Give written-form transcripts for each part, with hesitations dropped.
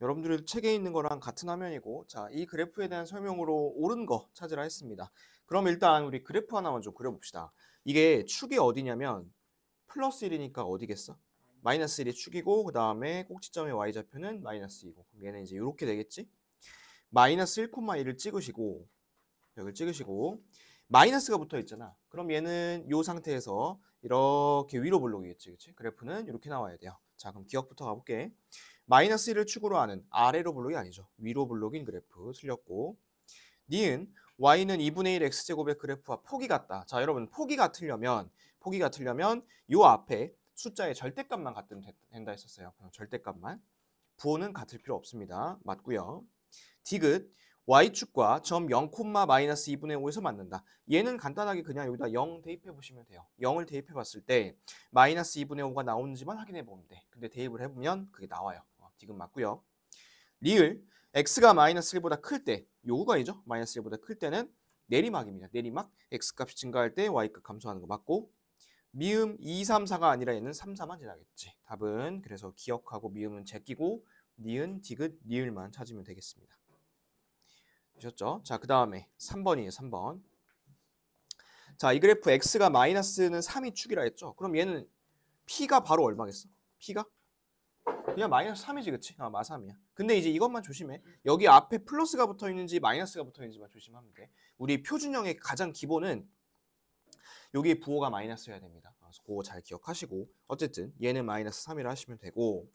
여러분들 책에 있는 거랑 같은 화면이고, 자, 이 그래프에 대한 설명으로 옳은 거 찾으라 했습니다. 그럼 일단 우리 그래프 하나만 좀 그려봅시다. 이게 축이 어디냐면 플러스 1이니까 어디겠어? 마이너스 1이 축이고 그 다음에 꼭지점의 y좌표는 마이너스 2고 그럼 얘는 이제 이렇게 되겠지? 마이너스 1,1을 찍으시고 여기를 찍으시고 마이너스가 붙어 있잖아. 그럼 얘는 이 상태에서 이렇게 위로 볼록이겠지. 그치? 그래프는 이렇게 나와야 돼요. 자, 그럼 기억부터 가볼게. 마이너스 1을 축으로 하는 아래로 볼록이 아니죠. 위로 볼록인 그래프 틀렸고 니은 y는 2분의 1 x제곱의 그래프와 폭이 같다. 자, 여러분 폭이 같으려면 요 앞에 숫자의 절대값만 같으면 된다 했었어요. 그럼 절대값만. 부호는 같을 필요 없습니다. 맞고요. 디귿 y축과 점 0, 마이너스 2분의 5에서 만든다. 얘는 간단하게 그냥 여기다 0 대입해 보시면 돼요. 0을 대입해 봤을 때 마이너스 2분의 5가 나오는지만 확인해 보면 돼. 근데 대입을 해보면 그게 나와요. 디귿 맞고요. 리을 x가 마이너스 1보다 클 때, 요거가이죠. 마이너스 1보다 클 때는 내리막입니다. 내리막 x값이 증가할 때 y값 감소하는 거 맞고 미음 2, 3, 4가 아니라 얘는 3, 4만 지나겠지. 답은 그래서 기억하고 미음은 제끼고 니은, 디귿, 리을만 찾으면 되겠습니다. 되셨죠? 자, 그 다음에 3번이에요. 3번. 자, 이 그래프 x가 마이너스는 3이 축이라 했죠. 그럼 얘는 p가 바로 얼마겠어? p가? 그냥 마이너스 3이지, 그치? 마3이야. 근데 이제 이것만 조심해. 여기 앞에 플러스가 붙어 있는지 마이너스가 붙어 있는지만 조심하면 돼. 우리 표준형의 가장 기본은 여기 부호가 마이너스여야 됩니다. 그래서 그거 잘 기억하시고 어쨌든 얘는 마이너스 3이라 하시면 되고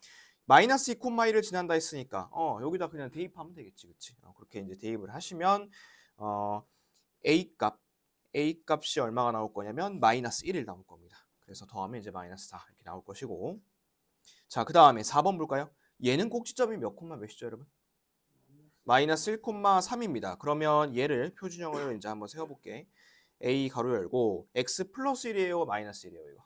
마이너스 2, 1을 지난다 했으니까 여기다 그냥 대입하면 되겠지, 그치? 그렇게 이제 대입을 하시면 A 값이 얼마가 나올 거냐면 마이너스 1이 나올 겁니다. 그래서 더하면 이제 마이너스 4 이렇게 나올 것이고 자, 그 다음에 4번 볼까요? 얘는 꼭지점이 몇 콤마 몇이죠, 여러분? 마이너스 1,3입니다. 그러면 얘를 표준형으로 이제 한번 세워볼게. A 가로 열고 x 플러스 1이에요, 마이너스 1이에요, 이거?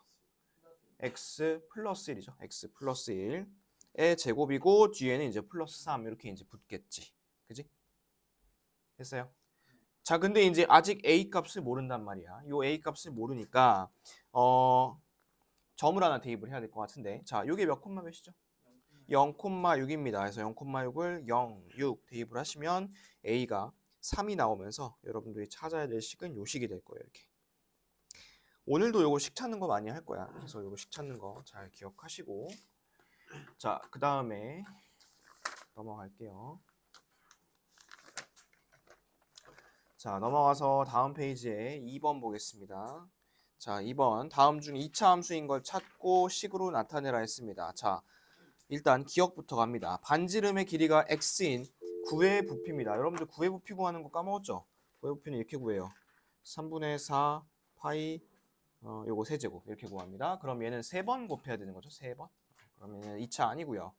x 플러스 1이죠. x 플러스 1의 제곱이고 뒤에는 이제 플러스 3 이렇게 이제 붙겠지. 그지? 됐어요? 자, 근데 이제 아직 a 값을 모른단 말이야. 요 a 값을 모르니까 점을 하나 대입을 해야 될 것 같은데. 자, 요게 몇 콤마 몇이죠? 0,6입니다. 그래서 0,6을 0, 6 대입을 하시면 a가 3이 나오면서 여러분들이 찾아야 될 식은 요 식이 될 거예요. 이렇게. 오늘도 요거 식 찾는 거 많이 할 거야. 그래서 요거 식 찾는 거 잘 기억하시고 자, 그 다음에 넘어갈게요. 자, 넘어가서 다음 페이지에 2번 보겠습니다. 자, 2번 다음 중 2차 함수인 걸 찾고 식으로 나타내라 했습니다. 자, 일단 기억부터 갑니다. 반지름의 길이가 x인 9의 부피입니다. 여러분들 9의 부피 구하는 거 까먹었죠? 9의 부피는 이렇게 구해요. 3분의 4 파이 요거 세제곱 이렇게 구합니다. 그럼 얘는 3번 곱해야 되는 거죠. 3번. 그러면 2차 아니고요.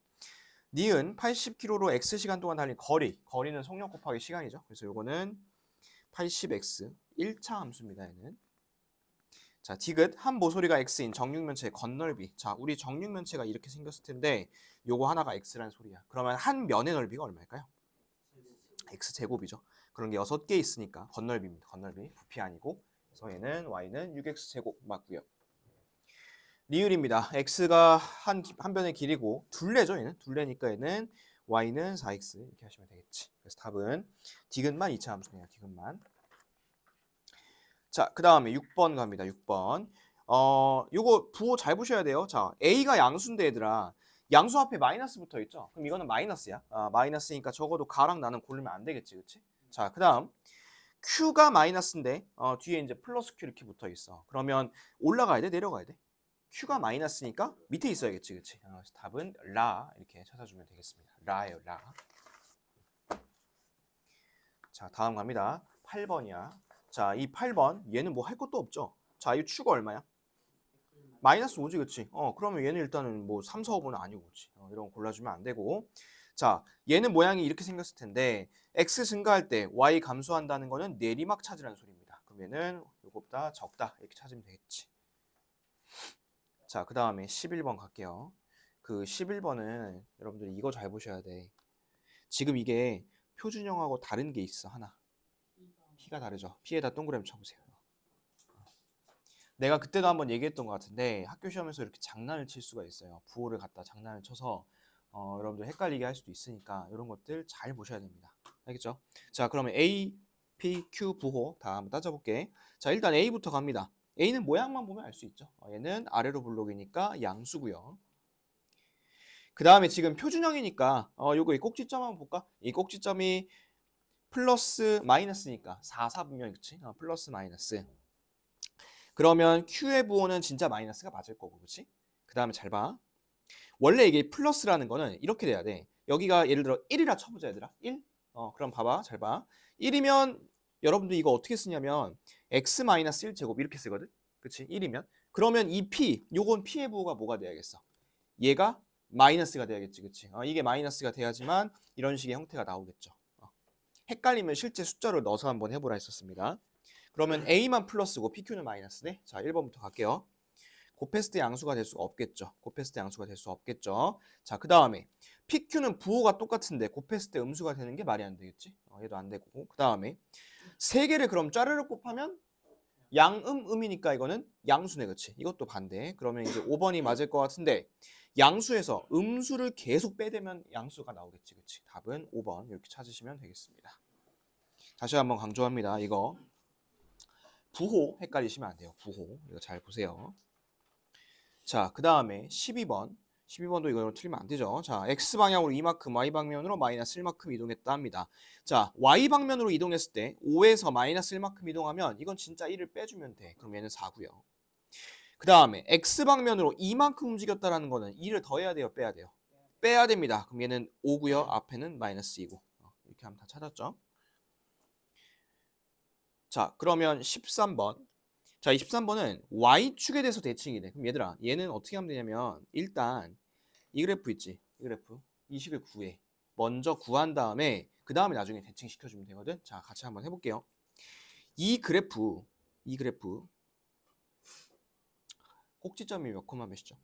니은 80km로 x시간 동안 달린 거리는 속력 곱하기 시간이죠. 그래서 요거는 80x 1차 함수입니다. 얘는. 자, 디귿 한 모서리가 x인 정육면체의 건널비. 자, 우리 정육면체가 이렇게 생겼을 텐데 요거 하나가 x라는 소리야. 그러면 한 면의 넓이가 얼마일까요? x제곱이죠. 그런 게 6개 있으니까 건널비입니다. 건널비. 부피 아니고. 그래서 얘는 y는 6x제곱 맞고요. 리을입니다. x가 한 변의 길이고 둘레죠. 얘는 둘레니까 얘는 y는 4x 이렇게 하시면 되겠지. 그래서 답은 디귿만 2차 함수네요. 디귿만. 자, 그 다음에 6번 갑니다. 6번. 요거 부호 잘 보셔야 돼요. 자, a가 양수인데 얘들아. 양수 앞에 마이너스 붙어 있죠. 그럼 이거는 마이너스야. 마이너스니까 적어도 가랑 나는 고르면 안 되겠지, 그렇지? 자, 그 다음 q가 마이너스인데 뒤에 이제 플러스 q 이렇게 붙어 있어. 그러면 올라가야 돼, 내려가야 돼? q가 마이너스니까 밑에 있어야겠지, 그렇지? 답은 라 이렇게 찾아주면 되겠습니다. 라예요, 라. 자, 다음 갑니다. 8번이야. 자, 이 8번 얘는 뭐 할 것도 없죠. 자, 이 추가 얼마야? 마이너스 5지, 그치? 그러면 얘는 일단은 뭐 3, 4, 5는 아니고, 그치? 이런 거 골라주면 안 되고. 자, 얘는 모양이 이렇게 생겼을 텐데 x 증가할 때 y 감소한다는 거는 내리막 찾으라는 소리입니다. 그럼 얘는 요거보다 적다 이렇게 찾으면 되겠지. 자, 그 다음에 11번 갈게요. 그 11번은 여러분들이 이거 잘 보셔야 돼. 지금 이게 표준형하고 다른 게 있어, 하나. P가 다르죠. P에다 동그라미 쳐보세요. 내가 그때도 한번 얘기했던 것 같은데 학교 시험에서 이렇게 장난을 칠 수가 있어요. 부호를 갖다 장난을 쳐서 여러분들 헷갈리게 할 수도 있으니까 이런 것들 잘 보셔야 됩니다. 알겠죠? 자, 그러면 A, P, Q 부호 다 한번 따져볼게. 자, 일단 A부터 갑니다. A는 모양만 보면 알 수 있죠. 얘는 아래로 블록이니까 양수고요. 그 다음에 지금 표준형이니까 요거 이 꼭지점 한번 볼까? 이 꼭지점이 플러스 마이너스니까 4, 4분면 그치? 플러스 마이너스. 그러면 Q의 부호는 진짜 마이너스가 맞을 거고, 그치? 그 다음에 잘 봐. 원래 이게 플러스라는 거는 이렇게 돼야 돼. 여기가 예를 들어 1이라 쳐보자, 얘들아. 1? 그럼 봐봐. 잘 봐. 1이면 여러분들 이거 어떻게 쓰냐면 x-1제곱 이렇게 쓰거든? 그치? 1이면. 그러면 이 p, 요건 p의 부호가 뭐가 돼야겠어? 얘가 마이너스가 돼야겠지, 그치? 이게 마이너스가 돼야지만 이런 식의 형태가 나오겠죠. 헷갈리면 실제 숫자를 넣어서 한번 해보라 했었습니다. 그러면 a만 플러스고 pq는 마이너스네. 자, 1번부터 갈게요. 곱했을 때 양수가 될 수가 없겠죠. 곱했을 때 양수가 될 수 없겠죠. 자, 그 다음에 PQ는 부호가 똑같은데 곱했을 때 음수가 되는 게 말이 안 되겠지. 얘도 안 되고. 그 다음에 세 개를 그럼 짜르르 곱하면 양음이니까 이거는 양수네, 그치? 이것도 반대. 그러면 이제 5번이 맞을 것 같은데 양수에서 음수를 계속 빼대면 양수가 나오겠지, 그치? 답은 5번 이렇게 찾으시면 되겠습니다. 다시 한번 강조합니다. 이거 부호 헷갈리시면 안 돼요. 부호 이거 잘 보세요. 자, 그 다음에 12번. 12번도 이거 틀리면 안 되죠. 자, X방향으로 이만큼, Y방면으로 마이너스 1만큼 이동했다 합니다. 자, Y방면으로 이동했을 때 5에서 마이너스 1만큼 이동하면 이건 진짜 1을 빼주면 돼. 그럼 얘는 4고요. 그 다음에 X방면으로 이만큼 움직였다라는 거는 2를 더해야 돼요? 빼야 돼요? 빼야 됩니다. 그럼 얘는 5고요. 앞에는 마이너스 2고. 이렇게 하면 다 찾았죠. 자, 그러면 13번. 자, 23번은 Y축에 대해서 대칭이래. 그럼 얘들아, 얘는 어떻게 하면 되냐면 일단 이 그래프 있지? 이 그래프. 이 식을 구해. 먼저 구한 다음에 그 다음에 나중에 대칭시켜주면 되거든. 자, 같이 한번 해볼게요. 이 그래프 꼭지점이 몇 콤마 몇이죠?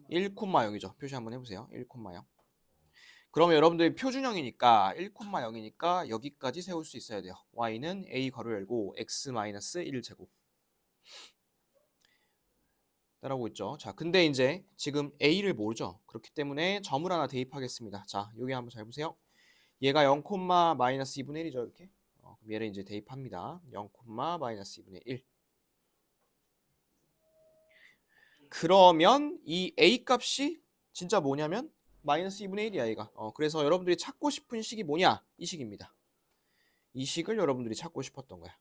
1,0이죠. 표시 한번 해보세요. 1,0. 그러면 여러분들이 표준형이니까 1,0이니까 여기까지 세울 수 있어야 돼요. Y는 A 괄호 열고 X-1제곱. 따라오고 있죠. 자, 근데 이제 지금 A를 모르죠. 그렇기 때문에 점을 하나 대입하겠습니다. 자, 여기 한번 잘 보세요. 얘가 0,-2분의 1이죠. 이렇게. 그럼 얘를 이제 대입합니다. 0,-2분의 1. 그러면 이 A 값이 진짜 뭐냐면 마이너스 2분의 1이야, 얘가. 그래서 여러분들이 찾고 싶은 식이 뭐냐? 이 식입니다. 이 식을 여러분들이 찾고 싶었던 거야.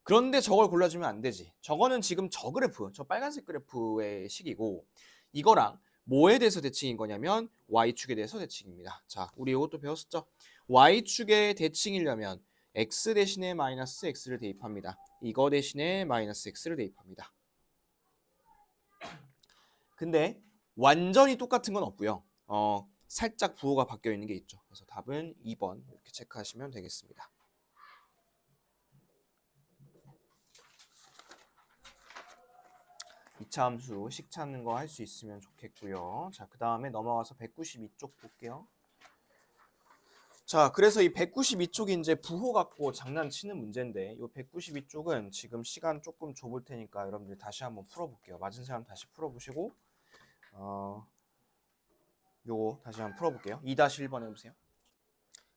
그런데 저걸 골라주면 안 되지. 저거는 지금 저 그래프, 저 빨간색 그래프의 식이고 이거랑 뭐에 대해서 대칭인 거냐면 Y축에 대해서 대칭입니다. 자, 우리 이것도 배웠었죠? Y축의 대칭이려면 X 대신에 마이너스 X를 대입합니다. 이거 대신에 마이너스 X를 대입합니다. 근데 완전히 똑같은 건 없고요. 살짝 부호가 바뀌어 있는 게 있죠. 그래서 답은 2번 이렇게 체크하시면 되겠습니다. 2차 함수 식 찾는 거 할 수 있으면 좋겠고요. 자, 그 다음에 넘어가서 192쪽 볼게요. 자, 그래서 이 192쪽이 이제 부호 갖고 장난치는 문제인데 이 192쪽은 지금 시간 조금 좁을 테니까 여러분들 다시 한번 풀어볼게요. 맞은 사람 다시 풀어보시고 요거 다시 한번 풀어볼게요. 2-1번 해보세요.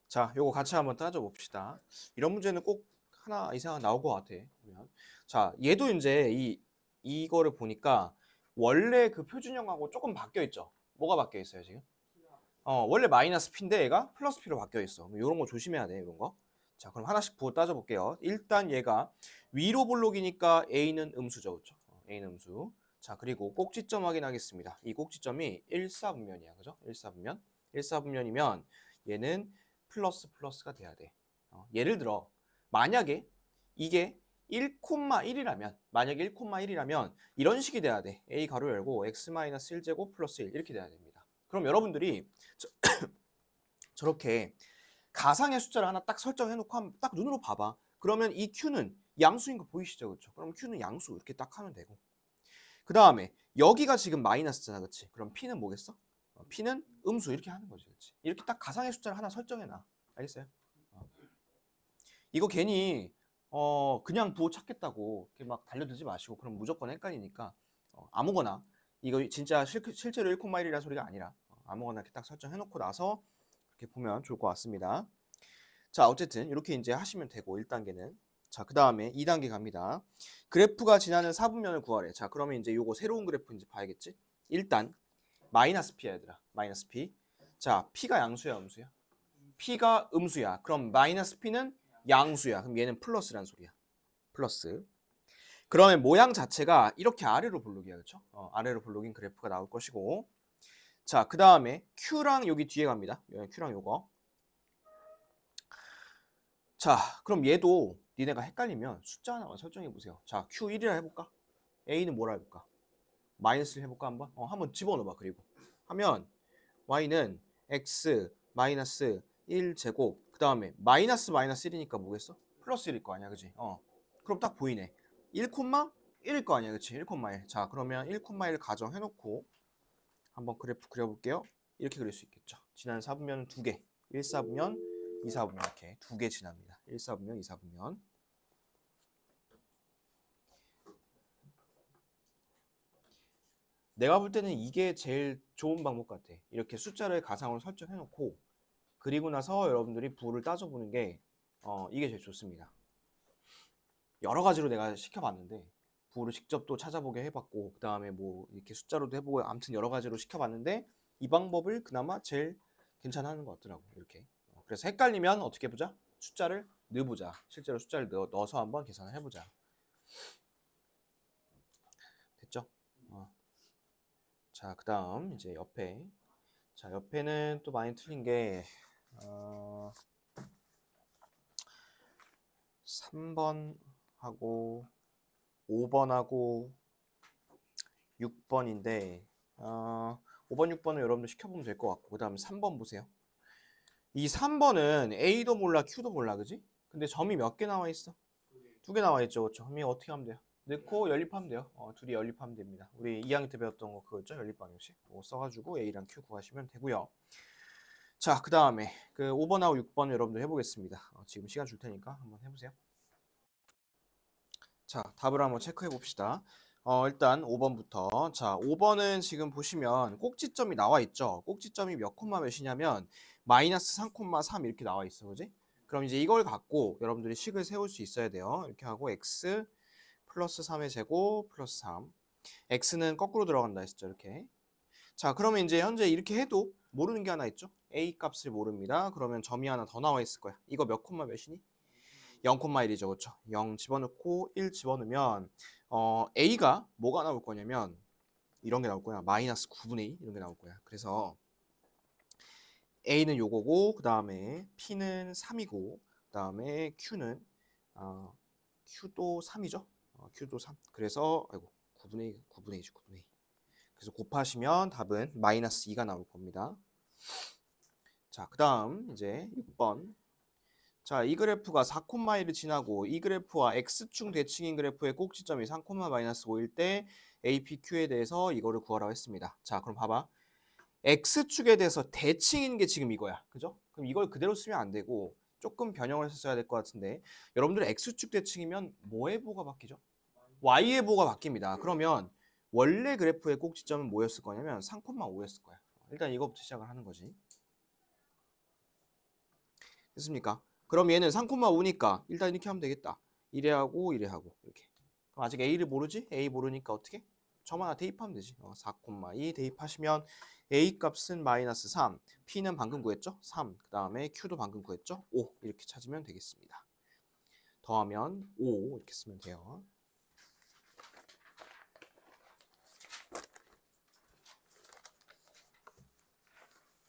자, 요거 같이 한번 따져봅시다. 이런 문제는 꼭 하나 이상 나올 것 같아. 자, 얘도 이제 이거를 보니까 원래 그 표준형하고 조금 바뀌어 있죠. 뭐가 바뀌어 있어요 지금? 원래 마이너스 P인데 얘가 플러스 P로 바뀌어 있어. 이런 거 조심해야 돼, 이런 거. 자, 그럼 하나씩 부호 따져볼게요. 일단 얘가 위로 볼록이니까 A는 음수죠, 그렇죠? A는 음수. 자, 그리고 꼭지점 확인하겠습니다. 이 꼭지점이 1사분면이야, 그죠? 1사분면. 1사분면이면 얘는 플러스가 돼야 돼. 예를 들어 만약에 이게 1,1이라면 만약에 1,1이라면 이런 식이 돼야 돼. A 가로 열고 x-1제곱 플러스 1 이렇게 돼야 됩니다. 그럼 여러분들이 저렇게 가상의 숫자를 하나 딱 설정해놓고 한번 딱 눈으로 봐봐. 그러면 이 Q는 양수인 거 보이시죠? 그렇죠? 그럼 Q는 양수 이렇게 딱 하면 되고 그 다음에 여기가 지금 마이너스잖아, 그렇지? 그럼 P는 뭐겠어? P는 음수 이렇게 하는 거지, 그렇지? 이렇게 딱 가상의 숫자를 하나 설정해놔. 알겠어요? 이거 괜히 그냥 부호 찾겠다고 이렇게 막 달려들지 마시고 그럼 무조건 헷갈리니까 아무거나 이거 진짜 실제로 1,1이라는 소리가 아니라 아무거나 이렇게 딱 설정해놓고 나서 이렇게 보면 좋을 것 같습니다. 자, 어쨌든 이렇게 이제 하시면 되고 1단계는. 자, 그 다음에 2단계 갑니다. 그래프가 지나는 사분면을 구하래. 자, 그러면 이제 요거 새로운 그래프 이제 봐야겠지? 일단 마이너스 P야 얘들아. 마이너스 P. 자, P가 양수야 음수야? P가 음수야. 그럼 마이너스 P는 양수야. 그럼 얘는 플러스란 소리야. 플러스. 그러면 모양 자체가 이렇게 아래로 볼록이야. 그렇죠? 아래로 볼록인 그래프가 나올 것이고. 자, 그 다음에 Q랑 여기 뒤에 갑니다. Q랑 요거. 자, 그럼 얘도 니네가 헷갈리면 숫자 하나만 설정해 보세요. 자, Q1이라 해볼까? A는 뭐라 해볼까? 마이너스를 해볼까 한번? 한번 집어넣어봐. 그리고 하면 Y는 X 마이너스 1제곱 그 다음에 마이너스 1이니까 뭐겠어? 플러스 1일 거 아니야. 그지? 그럼 딱 보이네. 1,1일 거 아니야. 그치? 1,1. 자, 그러면 1,1 가정해놓고 한번 그래프 그려볼게요. 이렇게 그릴 수 있겠죠. 지난 4분면은 2개. 1사분면, 2사분면 이렇게 2개 지납니다. 1사분면, 2사분면. 내가 볼 때는 이게 제일 좋은 방법 같아. 이렇게 숫자를 가상으로 설정해놓고 그리고 나서 여러분들이 부를 따져보는 게 이게 제일 좋습니다. 여러 가지로 내가 시켜봤는데 부를 직접 또 찾아보게 해봤고 그 다음에 뭐 이렇게 숫자로도 해보고 아무튼 여러 가지로 시켜봤는데 이 방법을 그나마 제일 괜찮아하는 것 같더라고. 이렇게. 그래서 헷갈리면 어떻게 해보자? 숫자를 넣어보자. 실제로 숫자를 넣어서 한번 계산을 해보자. 됐죠? 자, 그 다음 이제 옆에. 자, 옆에는 또 많이 틀린 게 3번하고 5번하고 6번인데 5번, 6번은 여러분들 시켜보면 될 것 같고 그 다음 3번 보세요. 이 3번은 A도 몰라 Q도 몰라 그지? 근데 점이 몇 개 나와 있어? 2개 나와 있죠. 그렇죠? 그럼 어떻게 하면 돼요? 넣고 연립하면 돼요. 둘이 연립하면 됩니다. 우리 2학년 때 배웠던 거 그거 있죠? 연립 방정식. 써가지고 A랑 Q 구하시면 되고요. 자, 그 다음에 그 5번하고 6번 여러분들 해보겠습니다. 지금 시간 줄 테니까 한번 해보세요. 자, 답을 한번 체크해 봅시다. 일단 5번부터. 자, 5번은 지금 보시면 꼭지점이 나와 있죠. 꼭지점이 몇 콤마 몇이냐면 마이너스 3,3 이렇게 나와 있어. 그지? 그럼 이제 이걸 갖고 여러분들이 식을 세울 수 있어야 돼요. 이렇게 하고 x 플러스 3의 제곱 플러스 3. x는 거꾸로 들어간다 했죠. 이렇게. 자, 그러면 이제 현재 이렇게 해도 모르는 게 하나 있죠. a 값을 모릅니다. 그러면 점이 하나 더 나와 있을 거야. 이거 몇 콤마 몇이니? 0,1이죠. 그렇죠? 0 집어넣고 1 집어넣으면 A가 뭐가 나올 거냐면 이런 게 나올 거야. 마이너스 9분의 2 이런 게 나올 거야. 그래서 A는 요거고 그 다음에 P는 3이고 그 다음에 Q는 Q도 3이죠. Q도 3. 그래서 아이고 9분의 2죠. 9분의 2. 그래서 곱하시면 답은 마이너스 2가 나올 겁니다. 자, 그 다음 이제 6번. 자, 이 그래프가 4,1을 지나고 이 그래프와 X축 대칭인 그래프의 꼭지점이 3,-5일 때 APQ에 대해서 이거를 구하라고 했습니다. 자, 그럼 봐봐. X축에 대해서 대칭인 게 지금 이거야. 그죠? 그럼 이걸 그대로 쓰면 안 되고 조금 변형을 해서 써야 될 것 같은데 여러분들 X축 대칭이면 뭐의 보가 바뀌죠? Y의 보가 바뀝니다. 그러면 원래 그래프의 꼭지점은 뭐였을 거냐면 3,5였을 거야. 일단 이거부터 시작을 하는 거지. 됐습니까? 그럼 얘는 3,5니까 일단 이렇게 하면 되겠다. 1회하고 1회하고 이렇게. 그럼 아직 A를 모르지? A 모르니까 어떻게? 점 하나 대입하면 되지. 4,2 대입하시면 A 값은 마이너스 3, P는 방금 구했죠? 3, 그 다음에 Q도 방금 구했죠? 5 이렇게 찾으면 되겠습니다. 더하면 5 이렇게 쓰면 돼요.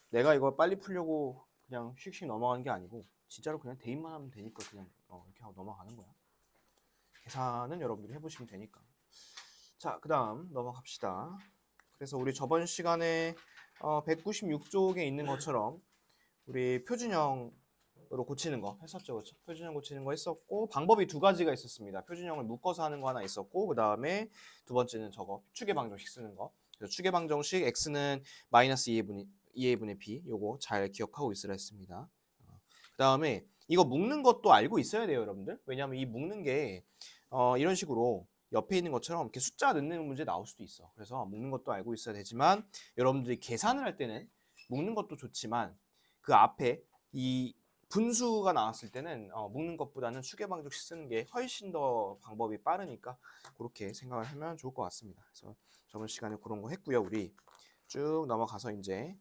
내가 이거 빨리 풀려고 그냥 휙휙 넘어가는 게 아니고 진짜로 그냥 대입만 하면 되니까 그냥 이렇게 하고 넘어가는 거야. 계산은 여러분들이 해보시면 되니까. 자, 그 다음 넘어갑시다. 그래서 우리 저번 시간에 196쪽에 있는 것처럼 우리 표준형으로 고치는 거 했었죠. 그렇죠? 표준형 고치는 거 했었고 방법이 두 가지가 있었습니다. 표준형을 묶어서 하는 거 하나 있었고 그 다음에 두 번째는 저거 추계 방정식 쓰는 거. 그래서 추계 방정식 x는 마이너스 2a분의 b 요거 잘 기억하고 있으라 했습니다. 그 다음에 이거 묶는 것도 알고 있어야 돼요, 여러분들. 왜냐하면 이 묶는 게 이런 식으로 옆에 있는 것처럼 이렇게 숫자 넣는 문제 나올 수도 있어. 그래서 묶는 것도 알고 있어야 되지만 여러분들이 계산을 할 때는 묶는 것도 좋지만 그 앞에 이 분수가 나왔을 때는 묶는 것보다는 추계 방정식 쓰는 게 훨씬 더 방법이 빠르니까 그렇게 생각을 하면 좋을 것 같습니다. 그래서 저번 시간에 그런 거 했고요. 우리 쭉 넘어가서 이제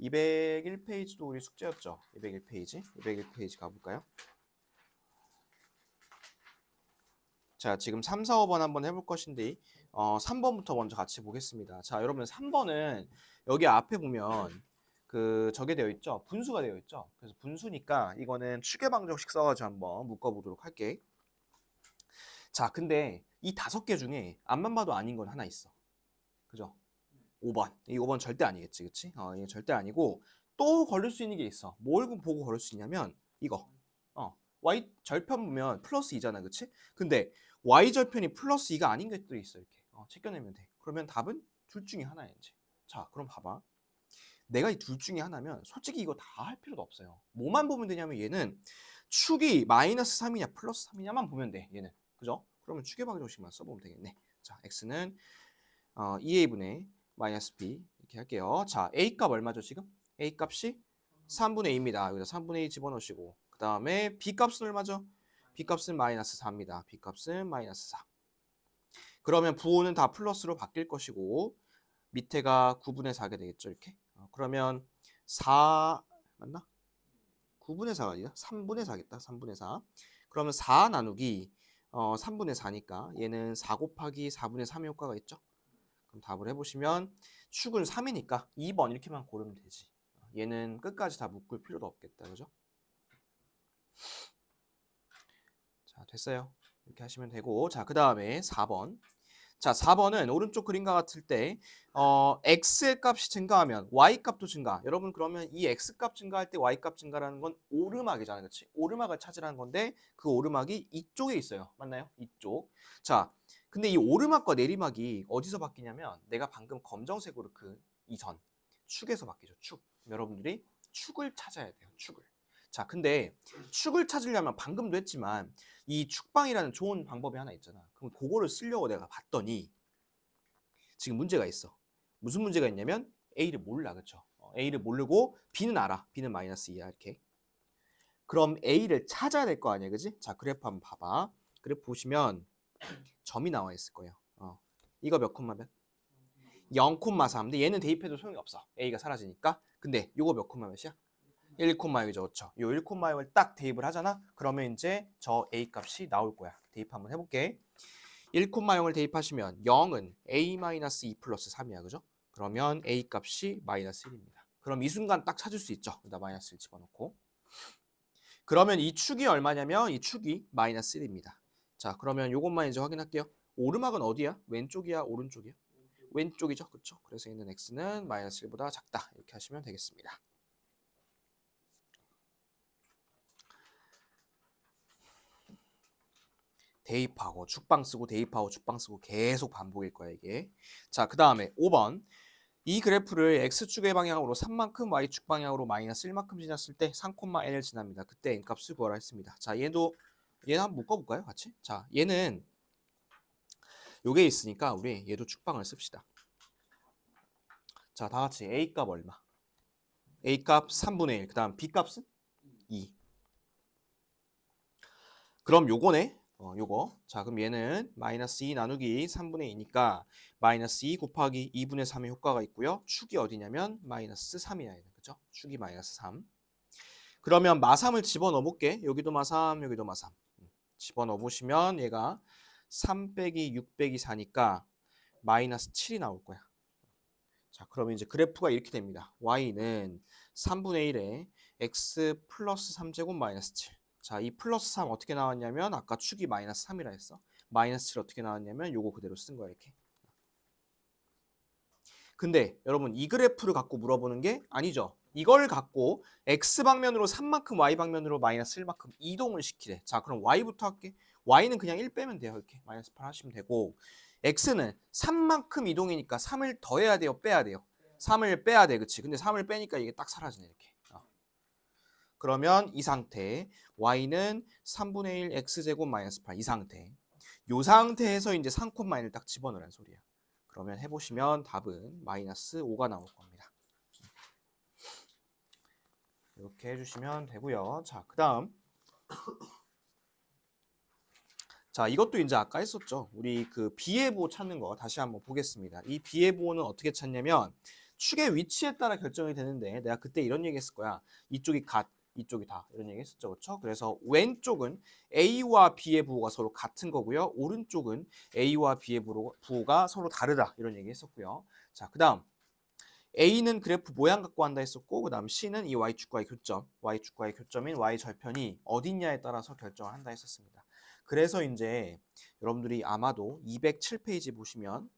201페이지도 우리 숙제였죠. 201페이지 가볼까요? 자, 지금 3, 4, 5번 한번 해볼 것인데 3번부터 먼저 같이 보겠습니다. 자, 여러분 3번은 여기 앞에 보면 그 저게 되어 있죠. 분수가 되어 있죠. 그래서 분수니까 이거는 추계 방정식 써가지고 한번 묶어보도록 할게. 자, 근데 이 5개 중에 앞만 봐도 아닌 건 하나 있어. 그죠? 5번. 이 5번 절대 아니겠지, 그치? 이게 절대 아니고 또 걸릴 수 있는 게 있어. 뭘 보고 걸릴 수 있냐면 이거. y 절편 보면 플러스 2잖아, 그치? 근데 y 절편이 플러스 2가 아닌 것들이 있어, 이렇게. 챙겨내면 돼. 그러면 답은 둘 중에 하나야, 이제. 자, 그럼 봐봐. 내가 이 둘 중에 하나면 솔직히 이거 다 할 필요도 없어요. 뭐만 보면 되냐면 얘는 축이 마이너스 3이냐 플러스 3이냐만 보면 돼, 얘는. 그죠? 그러면 축의 방정식만 써보면 되겠네. 자, x는 2a분의 마이너스 b 이렇게 할게요. 자, a 값 얼마죠, 지금? a 값이 3분의 2입니다. 여기다 3분의 2 집어넣으시고 그 다음에 b 값은 얼마죠? b 값은 마이너스 4입니다. b 값은 마이너스 4. 그러면 부호는 다 플러스로 바뀔 것이고 밑에가 9분의 4가 되겠죠, 이렇게. 그러면 4 맞나? 9분의 4가 아니라 3분의 4겠다. 3분의 4. 그러면 4 나누기 3분의 4니까 얘는 4 곱하기 4분의 3의 효과가 있죠. 그럼 답을 해보시면 축은 3이니까 2번 이렇게만 고르면 되지. 얘는 끝까지 다 묶을 필요도 없겠다. 그죠? 자, 됐어요. 이렇게 하시면 되고, 자, 그 다음에 4번. 자, 4번은 오른쪽 그림과 같을 때 x의 값이 증가하면 y 값도 증가. 여러분 그러면 이 x 값 증가할 때 y 값 증가라는 건 오르막이잖아요. 그렇지? 오르막을 찾으라는 건데 그 오르막이 이쪽에 있어요. 맞나요? 이쪽. 자, 근데 이 오르막과 내리막이 어디서 바뀌냐면 내가 방금 검정색으로 그 이 선, 축에서 바뀌죠. 축. 여러분들이 축을 찾아야 돼요. 축을. 자, 근데 축을 찾으려면 방금도 했지만 이 축방이라는 좋은 방법이 하나 있잖아. 그럼 그거를 쓰려고 내가 봤더니 지금 문제가 있어. 무슨 문제가 있냐면 A를 몰라. 그렇죠? A를 모르고 B는 알아. B는 마이너스 2야. 이렇게. 그럼 A를 찾아야 될 거 아니야. 그지? 자, 그래프 한번 봐봐. 그래프 보시면 점이 나와 있을 거예요. 이거 몇 콤마 몇? 0,3. 근데 얘는 대입해도 소용이 없어. A가 사라지니까. 근데 이거 몇 콤마 몇이야? 1,6이죠. 그렇죠? 이 1,6을 딱 대입을 하잖아. 그러면 이제 저 A 값이 나올 거야. 대입 한번 해볼게. 1,0을 대입하시면 0은 A-2 플러스 3이야. 그죠? 그러면 A 값이 마이너스 1입니다. 그럼 이 순간 딱 찾을 수 있죠. 여기다 마이너스 1 집어넣고. 그러면 이 축이 얼마냐면 이 축이 마이너스 1입니다. 자, 그러면 이것만 이제 확인할게요. 오르막은 어디야? 왼쪽이야? 오른쪽이야? 왼쪽이죠. 그렇죠? 그래서 있는 x는 마이너스 1보다 작다. 이렇게 하시면 되겠습니다. 대입하고 축방 쓰고 대입하고 축방 쓰고 계속 반복일 거야 이게. 자, 그 다음에 5번. 이 그래프를 x축의 방향으로 3만큼 y축 방향으로 마이너스 1만큼 지났을 때 3,n을 지납니다. 그때 n값을 구하라 했습니다. 자, 얘는 한번 묶어볼까요? 같이? 자, 얘는 요게 있으니까 우리 얘도 축방을 씁시다. 자, 다 같이 a값 얼마? a값 3분의 1. 그 다음 b값은 2. 그럼 요거네. 요거. 자, 그럼 얘는 마이너스 2 나누기 3분의 2니까 마이너스 2 곱하기 2분의 3의 효과가 있고요. 축이 어디냐면 마이너스 3이야. 얘는. 그죠? 축이 마이너스 3. 그러면 마삼을 집어넣어 볼게. 여기도 마삼, 여기도 마삼. 집어넣어 보시면 얘가 3 빼기 6 빼기 4니까 마이너스 7이 나올 거야. 자, 그러면 이제 그래프가 이렇게 됩니다. y는 3분의 1에 x 플러스 3제곱 마이너스 7. 자, 이 플러스 3 어떻게 나왔냐면 아까 축이 마이너스 3이라 했어. 마이너스 7 어떻게 나왔냐면 요거 그대로 쓴 거야 이렇게. 근데 여러분 이 그래프를 갖고 물어보는 게 아니죠. 이걸 갖고 x방면으로 3만큼 y방면으로 마이너스 1만큼 이동을 시키래. 자, 그럼 y부터 할게. y는 그냥 1 빼면 돼요. 이렇게 마이너스 8 하시면 되고 x는 3만큼 이동이니까 3을 더해야 돼요? 빼야 돼요? 3을 빼야 돼. 그치? 근데 3을 빼니까 이게 딱 사라지네 이렇게. 그러면 이 상태 y는 3분의 1 x제곱 마이너스 8 이 상태. 이 상태에서 이제 3,1을 딱 집어넣으라는 소리야. 그러면 해보시면 답은 마이너스 5가 나올 겁니다. 이렇게 해주시면 되고요. 자, 그 다음. 자, 이것도 이제 아까 했었죠. 우리 그 비예보 찾는 거 다시 한번 보겠습니다. 이 비예보는 어떻게 찾냐면 축의 위치에 따라 결정이 되는데 내가 그때 이런 얘기 했을 거야. 이쪽이 갓, 이쪽이 다 이런 얘기 했었죠. 그렇죠? 그래서 왼쪽은 A와 B의 부호가 서로 같은 거고요. 오른쪽은 A와 B의 부호가 서로 다르다. 이런 얘기 했었고요. 자, 그 다음. A는 그래프 모양 갖고 한다 했었고 그 다음 C는 이 Y축과의 교점, Y축과의 교점인 Y절편이 어딨냐에 따라서 결정을 한다 했었습니다. 그래서 이제 여러분들이 아마도 207페이지 보시면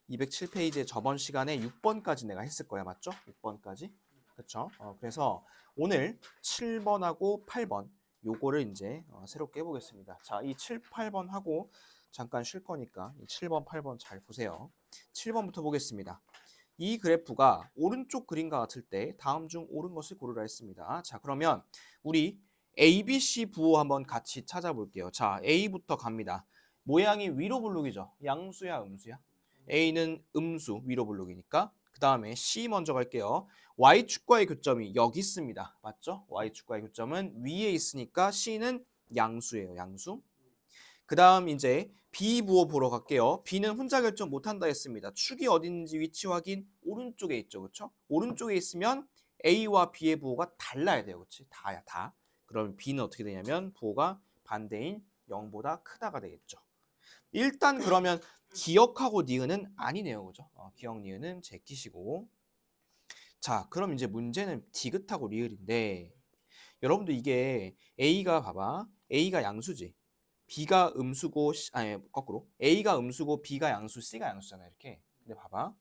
207페이지에 저번 시간에 6번까지 내가 했을 거야. 맞죠? 6번까지. 그렇죠? 그래서 오늘 7번하고 8번 요거를 이제 새롭게 해보겠습니다. 자, 이 7, 8번 하고 잠깐 쉴 거니까 이 7번, 8번 잘 보세요. 7번부터 보겠습니다. 이 그래프가 오른쪽 그림과 같을 때 다음 중 옳은 것을 고르라 했습니다. 자, 그러면 우리 ABC 부호 한번 같이 찾아볼게요. 자, A부터 갑니다. 모양이 위로 블록이죠. 양수야, 음수야? A는 음수, 위로 블록이니까. 그 다음에 C 먼저 갈게요. Y축과의 교점이 여기 있습니다. 맞죠? Y축과의 교점은 위에 있으니까 C는 양수예요. 양수. 그 다음 이제 B 부호 보러 갈게요. B는 혼자 결정 못한다 했습니다. 축이 어디 있는지 위치 확인 오른쪽에 있죠. 그렇죠? 오른쪽에 있으면 A와 B의 부호가 달라야 돼요. 그렇지? 다야, 다. 그럼 B는 어떻게 되냐면 부호가 반대인 0보다 크다가 되겠죠. 일단 그러면 기억하고 니은은 아니네요. 그죠? 기억 니은은 제끼시고. 자, 그럼 이제 문제는 디귿하고 리을인데 여러분들 이게 A가 봐봐. A가 양수지. B가 음수고 아니 거꾸로 A가 음수고 B가 양수, C가 양수잖아요. 이렇게. 근데 봐봐.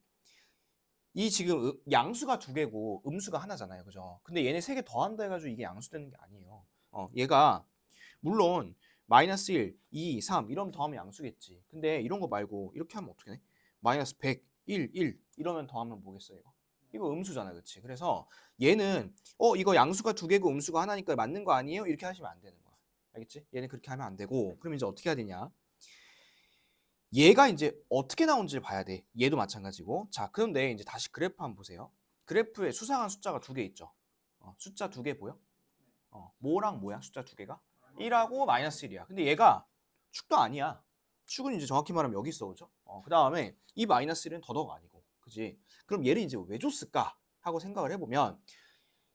이 지금 양수가 두 개고 음수가 하나잖아요. 그죠? 근데 얘네 세 개 더한다 해가지고 이게 양수 되는 게 아니에요. 얘가 물론 마이너스 1, 2, 3 이러면 더하면 양수겠지. 근데 이런 거 말고 이렇게 하면 어떻게 돼? 마이너스 100, 1 이러면 더하면 뭐겠어 이거? 이거 음수잖아. 그렇지? 그래서 얘는 이거 양수가 두 개고 음수가 하나니까 맞는 거 아니에요? 이렇게 하시면 안 되는 거야. 알겠지? 얘는 그렇게 하면 안 되고 그럼 이제 어떻게 해야 되냐? 얘가 이제 어떻게 나온지를 봐야 돼. 얘도 마찬가지고. 자, 그런데 이제 다시 그래프 한번 보세요. 그래프에 수상한 숫자가 두 개 있죠. 숫자 두 개 보여? 뭐랑 뭐야? 숫자 두 개가? 1하고 마이너스 1이야. 근데 얘가 축도 아니야. 축은 이제 정확히 말하면 여기 있어. 그죠? 그 다음에 이 마이너스 1은 더더욱 아니고. 그지? 그럼 얘를 이제 왜 줬을까? 하고 생각을 해보면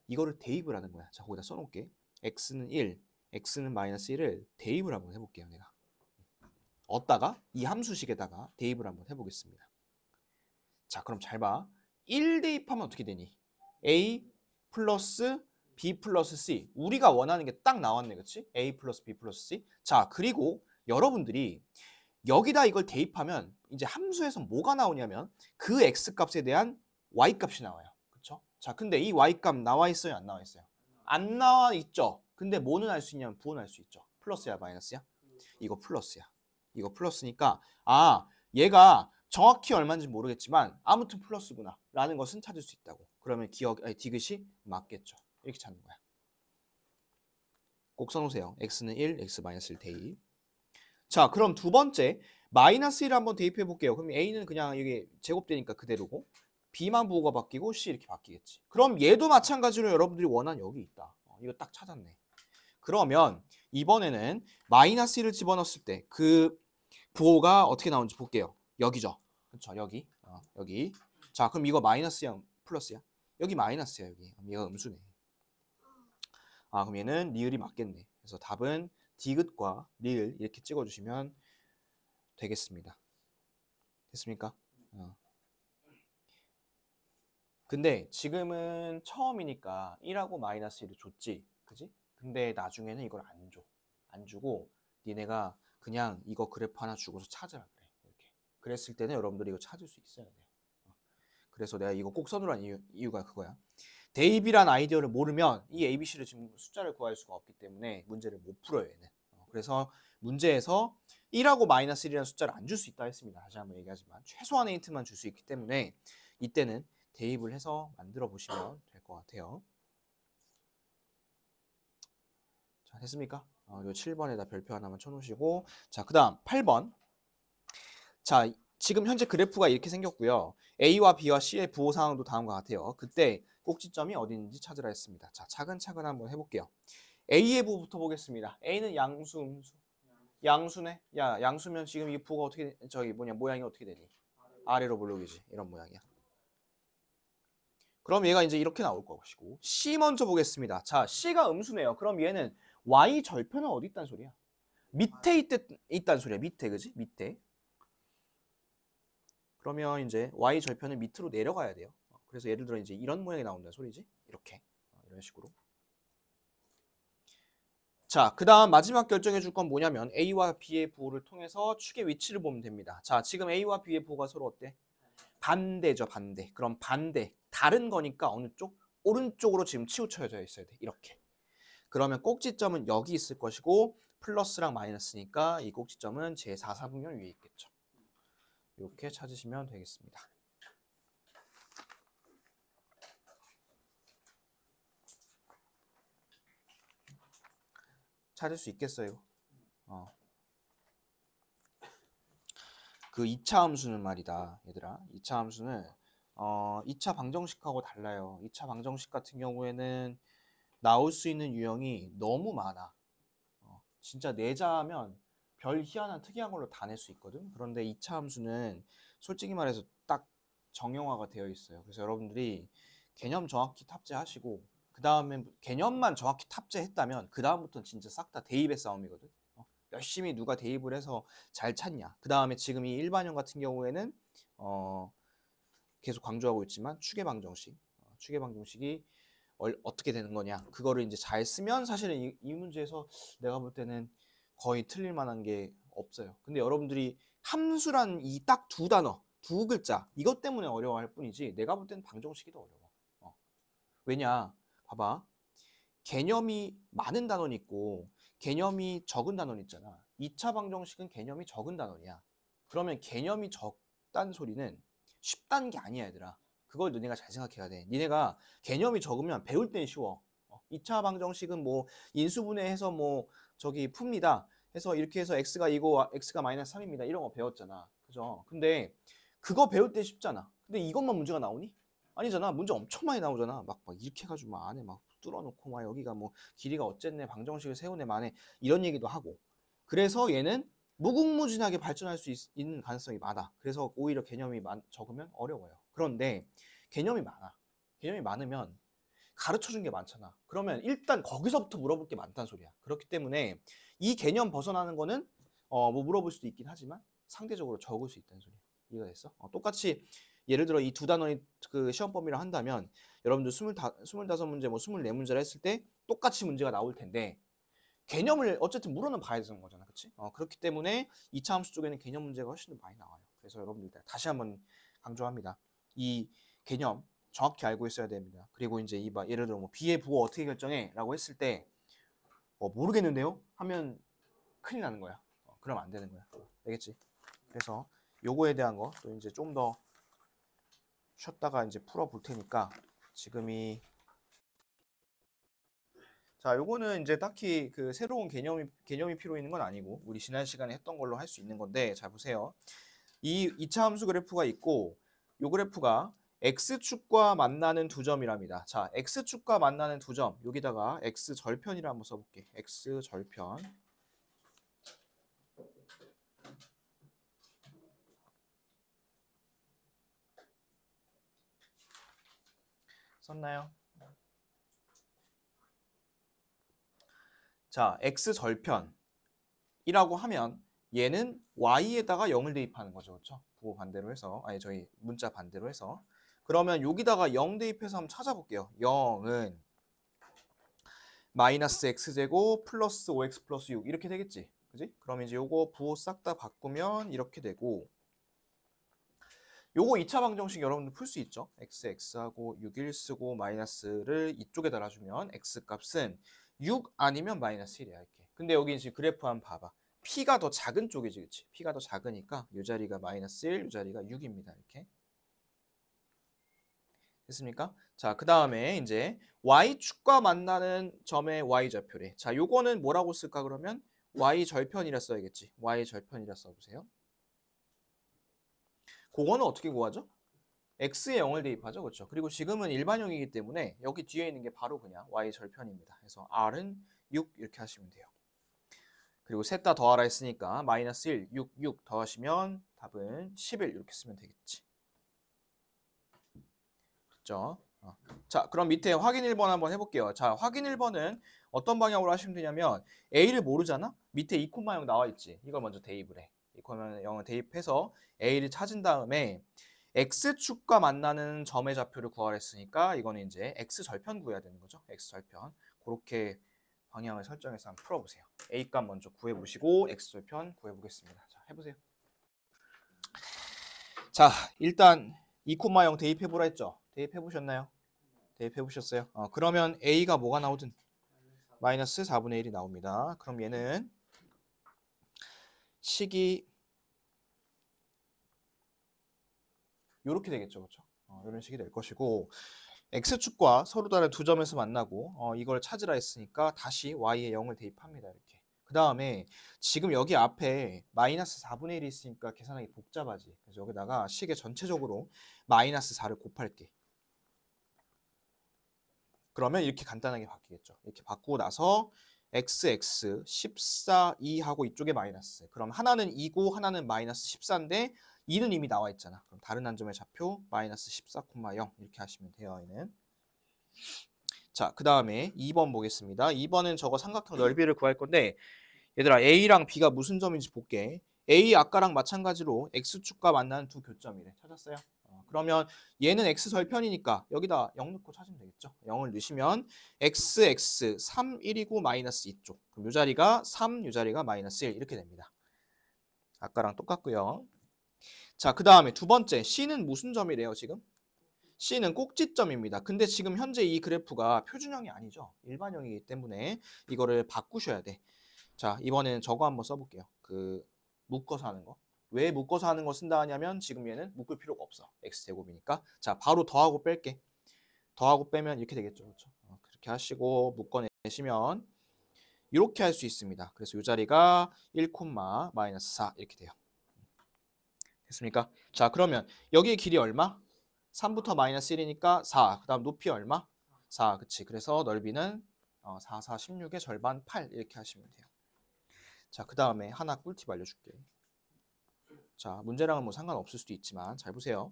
이거를 대입을 하는 거야. 자, 거기다 써놓을게. x는 1, x는 마이너스 1을 대입을 한번 해볼게요. 내가. 얻다가 이 함수식에다가 대입을 한번 해보겠습니다. 자, 그럼 잘 봐. 1 대입하면 어떻게 되니? a 플러스 b 플러스 c. 우리가 원하는 게 딱 나왔네. 그치? a 플러스 b 플러스 c. 자, 그리고 여러분들이 여기다 이걸 대입하면 이제 함수에서 뭐가 나오냐면 그 x값에 대한 y값이 나와요. 그쵸? 자, 근데 이 y값 나와 있어요? 안 나와 있어요? 안 나와 있죠? 근데 뭐는 알 수 있냐면 부호는 알 수 있죠. 플러스야, 마이너스야? 이거 플러스야. 이거 플러스니까 얘가 정확히 얼마인지 모르겠지만 아무튼 플러스구나 라는 것은 찾을 수 있다고. 그러면 디귿이 맞겠죠. 이렇게 찾는 거야. 꼭 써놓으세요. x는 1, x 마이너스 1 대입. 자, 그럼 두 번째 마이너스 1을 한번 대입해 볼게요. 그럼 a는 그냥 이게 제곱되니까 그대로고 b만 부호가 바뀌고 c 이렇게 바뀌겠지. 그럼 얘도 마찬가지로 여러분들이 원하는 여기 있다. 이거 딱 찾았네. 그러면 이번에는 마이너스 1을 집어넣었을 때 그 부호가 어떻게 나오는지 볼게요. 여기죠. 그렇죠. 여기. 여기. 자, 그럼 이거 마이너스야, 플러스야? 여기 마이너스야, 여기. 그럼 얘가 음수네. 그럼 얘는 리을이 맞겠네. 그래서 답은 디귿과 리을 이렇게 찍어주시면 되겠습니다. 됐습니까? 근데 지금은 처음이니까 1하고 마이너스 1을 줬지. 그지? 근데 나중에는 이걸 안 줘. 안 주고 니네가 그냥 이거 그래프 하나 주고서 찾으라 그래. 이렇게. 그랬을 때는 여러분들이 이거 찾을 수 있어야 돼요. 그래서 내가 이거 꼭 써놓으라는 이유가 그거야. 대입이란 아이디어를 모르면 이 ABC를 지금 숫자를 구할 수가 없기 때문에 문제를 못 풀어요, 얘는. 그래서 문제에서 1하고 마이너스 1이라는 숫자를 안 줄 수 있다 했습니다. 다시 한번 얘기하지만 최소한의 힌트만 줄 수 있기 때문에 이때는 대입을 해서 만들어 보시면 될 것 같아요. 자, 됐습니까? 요 7번에다 별표 하나만 쳐놓으시고 자, 그 다음 8번. 자, 지금 현재 그래프가 이렇게 생겼고요. A와 B와 C의 부호 상황도 다음과 같아요. 그때 꼭지점이 어디 있는지 찾으라 했습니다. 자, 차근차근 한번 해볼게요. A의 부호부터 보겠습니다. A는 양수, 음수. 양수네? 야, 양수면 지금 이 부호가 어떻게, 모양이 어떻게 되니? 아래로 볼록이지. 이런 모양이야. 그럼 얘가 이제 이렇게 나올 것이고. C 먼저 보겠습니다. 자, C가 음수네요. 그럼 얘는 Y 절편은 어디 있단 소리야? 밑에 있단 소리야. 밑에, 그지? 밑에. 그러면 이제 Y 절편은 밑으로 내려가야 돼요. 그래서 예를 들어 이제 이런 모양이 나온다는 소리지. 이렇게. 이런 식으로. 자, 그 다음 마지막 결정해 줄 건 뭐냐면 A와 B의 부호를 통해서 축의 위치를 보면 됩니다. 자, 지금 A와 B의 부호가 서로 어때? 반대죠, 반대. 그럼 반대. 다른 거니까 어느 쪽? 오른쪽으로 지금 치우쳐져 있어야 돼. 이렇게. 그러면 꼭지점은 여기 있을 것이고 플러스랑 마이너스니까 이 꼭지점은 제4사분면 위에 있겠죠. 이렇게 찾으시면 되겠습니다. 찾을 수 있겠어요? 그 2차 함수는 말이다, 얘들아. 2차 함수는 2차 방정식하고 달라요. 2차 방정식 같은 경우에는 나올 수 있는 유형이 너무 많아. 진짜 내자하면 별 희한한 특이한 걸로 다 낼 수 있거든. 그런데 2차 함수는 솔직히 말해서 딱 정형화가 되어 있어요. 그래서 여러분들이 개념 정확히 탑재하시고 그 다음에 개념만 정확히 탑재했다면 그 다음부터는 진짜 싹 다 대입의 싸움이거든. 열심히 누가 대입을 해서 잘 찾냐. 그 다음에 지금 이 일반형 같은 경우에는 계속 강조하고 있지만 추계 방정식이 어떻게 되는 거냐. 그거를 이제 잘 쓰면 사실은 이 문제에서 내가 볼 때는 거의 틀릴 만한 게 없어요. 근데 여러분들이 함수란 이 딱 두 단어, 두 글자 이것 때문에 어려워할 뿐이지 내가 볼 때는 방정식이 더 어려워. 왜냐? 봐봐. 개념이 많은 단원이 있고 개념이 적은 단원이 있잖아. 2차 방정식은 개념이 적은 단원이야. 그러면 개념이 적다는 소리는 쉽다는 게 아니야, 얘들아. 그걸 너네가 잘 생각해야 돼. 니네가 개념이 적으면 배울 땐 쉬워. 2차 방정식은 뭐 인수분해해서 뭐 저기 풉니다. 해서 이렇게 해서 x가 2고 x가 마이너스 3입니다. 이런 거 배웠잖아. 그죠? 근데 그거 배울 때 쉽잖아. 근데 이것만 문제가 나오니? 아니잖아. 문제 엄청 많이 나오잖아. 막 이렇게 해가지고 막 안에 막 뚫어놓고 막 여기가 뭐 길이가 어쨌네 방정식을 세우네 마네 이런 얘기도 하고. 그래서 얘는 무궁무진하게 발전할 수 있는 가능성이 많아. 그래서 오히려 개념이 적으면 어려워요. 그런데 개념이 많아. 개념이 많으면 가르쳐준 게 많잖아. 그러면 일단 거기서부터 물어볼 게 많다는 소리야. 그렇기 때문에 이 개념 벗어나는 거는 뭐 물어볼 수도 있긴 하지만 상대적으로 적을 수 있다는 소리야. 이해가 됐어? 똑같이 예를 들어 이 두 단원이 그 시험 범위를 한다면 여러분들 25문제 뭐 24문제를 했을 때 똑같이 문제가 나올 텐데 개념을 어쨌든 물어는 봐야 되는 거잖아. 그렇지? 그렇기 때문에 2차 함수 쪽에는 개념 문제가 훨씬 더 많이 나와요. 그래서 여러분들 다시 한번 강조합니다. 이 개념 정확히 알고 있어야 됩니다. 그리고 이제 예를 들어 뭐 B의 부호 어떻게 결정해? 라고 했을 때 모르겠는데요? 하면 큰일 나는 거야. 그러면 안 되는 거야. 알겠지? 그래서 요거에 대한 거 또 이제 좀 더 쉬었다가 이제 풀어볼 테니까 지금이 자, 요거는 이제 딱히 그 새로운 개념이 필요 있는 건 아니고 우리 지난 시간에 했던 걸로 할 수 있는 건데 잘 보세요. 이 2차 함수 그래프가 있고 요 그래프가 x축과 만나는 두 점이랍니다. 자, x축과 만나는 두 점 여기다가 x절편이라 한번 써볼게. x절편 썼나요? 자, x절편이라고 하면 얘는 y에다가 0을 대입하는 거죠. 그렇죠? 부호 반대로 해서 저희 문자 반대로 해서 그러면 여기다가 0 대입해서 한번 찾아볼게요. 0은 마이너스 x제곱 플러스 5x 플러스 6 이렇게 되겠지. 그지? 그럼 이제 요거 부호 싹 다 바꾸면 이렇게 되고 요거 2차 방정식 여러분들 풀 수 있죠. x하고 6일 쓰고 마이너스를 이쪽에 달아주면 x 값은 6 아니면 마이너스 1이야. 이렇게. 근데 여기 지금 그래프 한번 봐봐. p가 더 작은 쪽이지. 그치? p가 더 작으니까 이 자리가 마이너스 1, 이 자리가 6입니다. 이렇게. 됐습니까? 자, 그 다음에 이제 y축과 만나는 점의 y좌표래. 자, 요거는 뭐라고 쓸까 그러면 y절편이라 써야겠지. y절편이라 써보세요. 그거는 어떻게 구하죠? x에 0을 대입하죠. 그렇죠? 그리고 지금은 일반형이기 때문에 여기 뒤에 있는 게 바로 그냥 y 절편입니다. 그래서 r은 6 이렇게 하시면 돼요. 그리고 셋 다 더하라 했으니까 마이너스 1, 6, 6 더하시면 답은 11 이렇게 쓰면 되겠지. 그렇죠? 자, 그럼 밑에 확인 1번 한번 해볼게요. 자, 확인 1번은 어떤 방향으로 하시면 되냐면 A를 모르잖아? 밑에 2,0 나와 있지. 이걸 먼저 대입을 해. 2,0을 대입해서 A를 찾은 다음에 X축과 만나는 점의 좌표를 구하라 했으니까 이거는 이제 X절편 구해야 되는 거죠. X절편. 그렇게 방향을 설정해서 한번 풀어보세요. A값 먼저 구해보시고 X절편 구해보겠습니다. 자, 해보세요. 자, 일단 2,0 대입해보라 했죠. 대입해보셨나요? 대입해보셨어요? 그러면 A가 뭐가 나오든 마이너스 4분의 1이 나옵니다. 그럼 얘는 식이 이렇게 되겠죠. 그렇죠? 이런 식이 될 것이고 X축과 서로 다른 두 점에서 만나고 이걸 찾으라 했으니까 다시 Y에 0을 대입합니다. 이렇게. 그 다음에 지금 여기 앞에 마이너스 4분의 1이 있으니까 계산하기 복잡하지. 그래서 여기다가 식에 전체적으로 마이너스 4를 곱할게. 그러면 이렇게 간단하게 바뀌겠죠. 이렇게 바꾸고 나서 xx 14, 2하고 이쪽에 마이너스. 그럼 하나는 2고 하나는 마이너스 14인데 2는 이미 나와 있잖아. 그럼 다른 한 점의 좌표 마이너스 14,0 이렇게 하시면 돼요. 얘는. 자, 그 다음에 2번 보겠습니다. 2번은 저거 삼각형 넓이를 구할 건데 얘들아 A랑 B가 무슨 점인지 볼게. A 아까랑 마찬가지로 X축과 만나는 두 교점이래. 찾았어요? 그러면 얘는 X절편이니까 여기다 0 넣고 찾으면 되겠죠. 0을 넣으시면 X, X, 3, 1이고 마이너스 2쪽. 그럼 이 자리가 3, 이 자리가 마이너스 1 이렇게 됩니다. 아까랑 똑같고요. 자, 그 다음에 두 번째 C는 무슨 점이래요 지금? C는 꼭지점입니다. 근데 지금 현재 이 그래프가 표준형이 아니죠. 일반형이기 때문에 이거를 바꾸셔야 돼. 자, 이번에는 저거 한번 써볼게요. 묶어서 하는 거. 왜 묶어서 하는 거 쓴다 하냐면 지금 얘는 묶을 필요가 없어. x제곱이니까. 자, 바로 더하고 뺄게. 더하고 빼면 이렇게 되겠죠. 그렇죠? 그렇게 하시고 묶어내시면 이렇게 할 수 있습니다. 그래서 이 자리가 1, 마이너스 4 이렇게 돼요. 됐습니까? 자, 그러면 여기의 길이 얼마? 3부터 마이너스 1이니까 4. 그 다음 높이 얼마? 4. 그치. 그래서 넓이는 4, 4, 16의 절반 8 이렇게 하시면 돼요. 자, 그 다음에 하나 꿀팁 알려줄게. 자, 문제랑은 뭐 상관없을 수도 있지만 잘 보세요.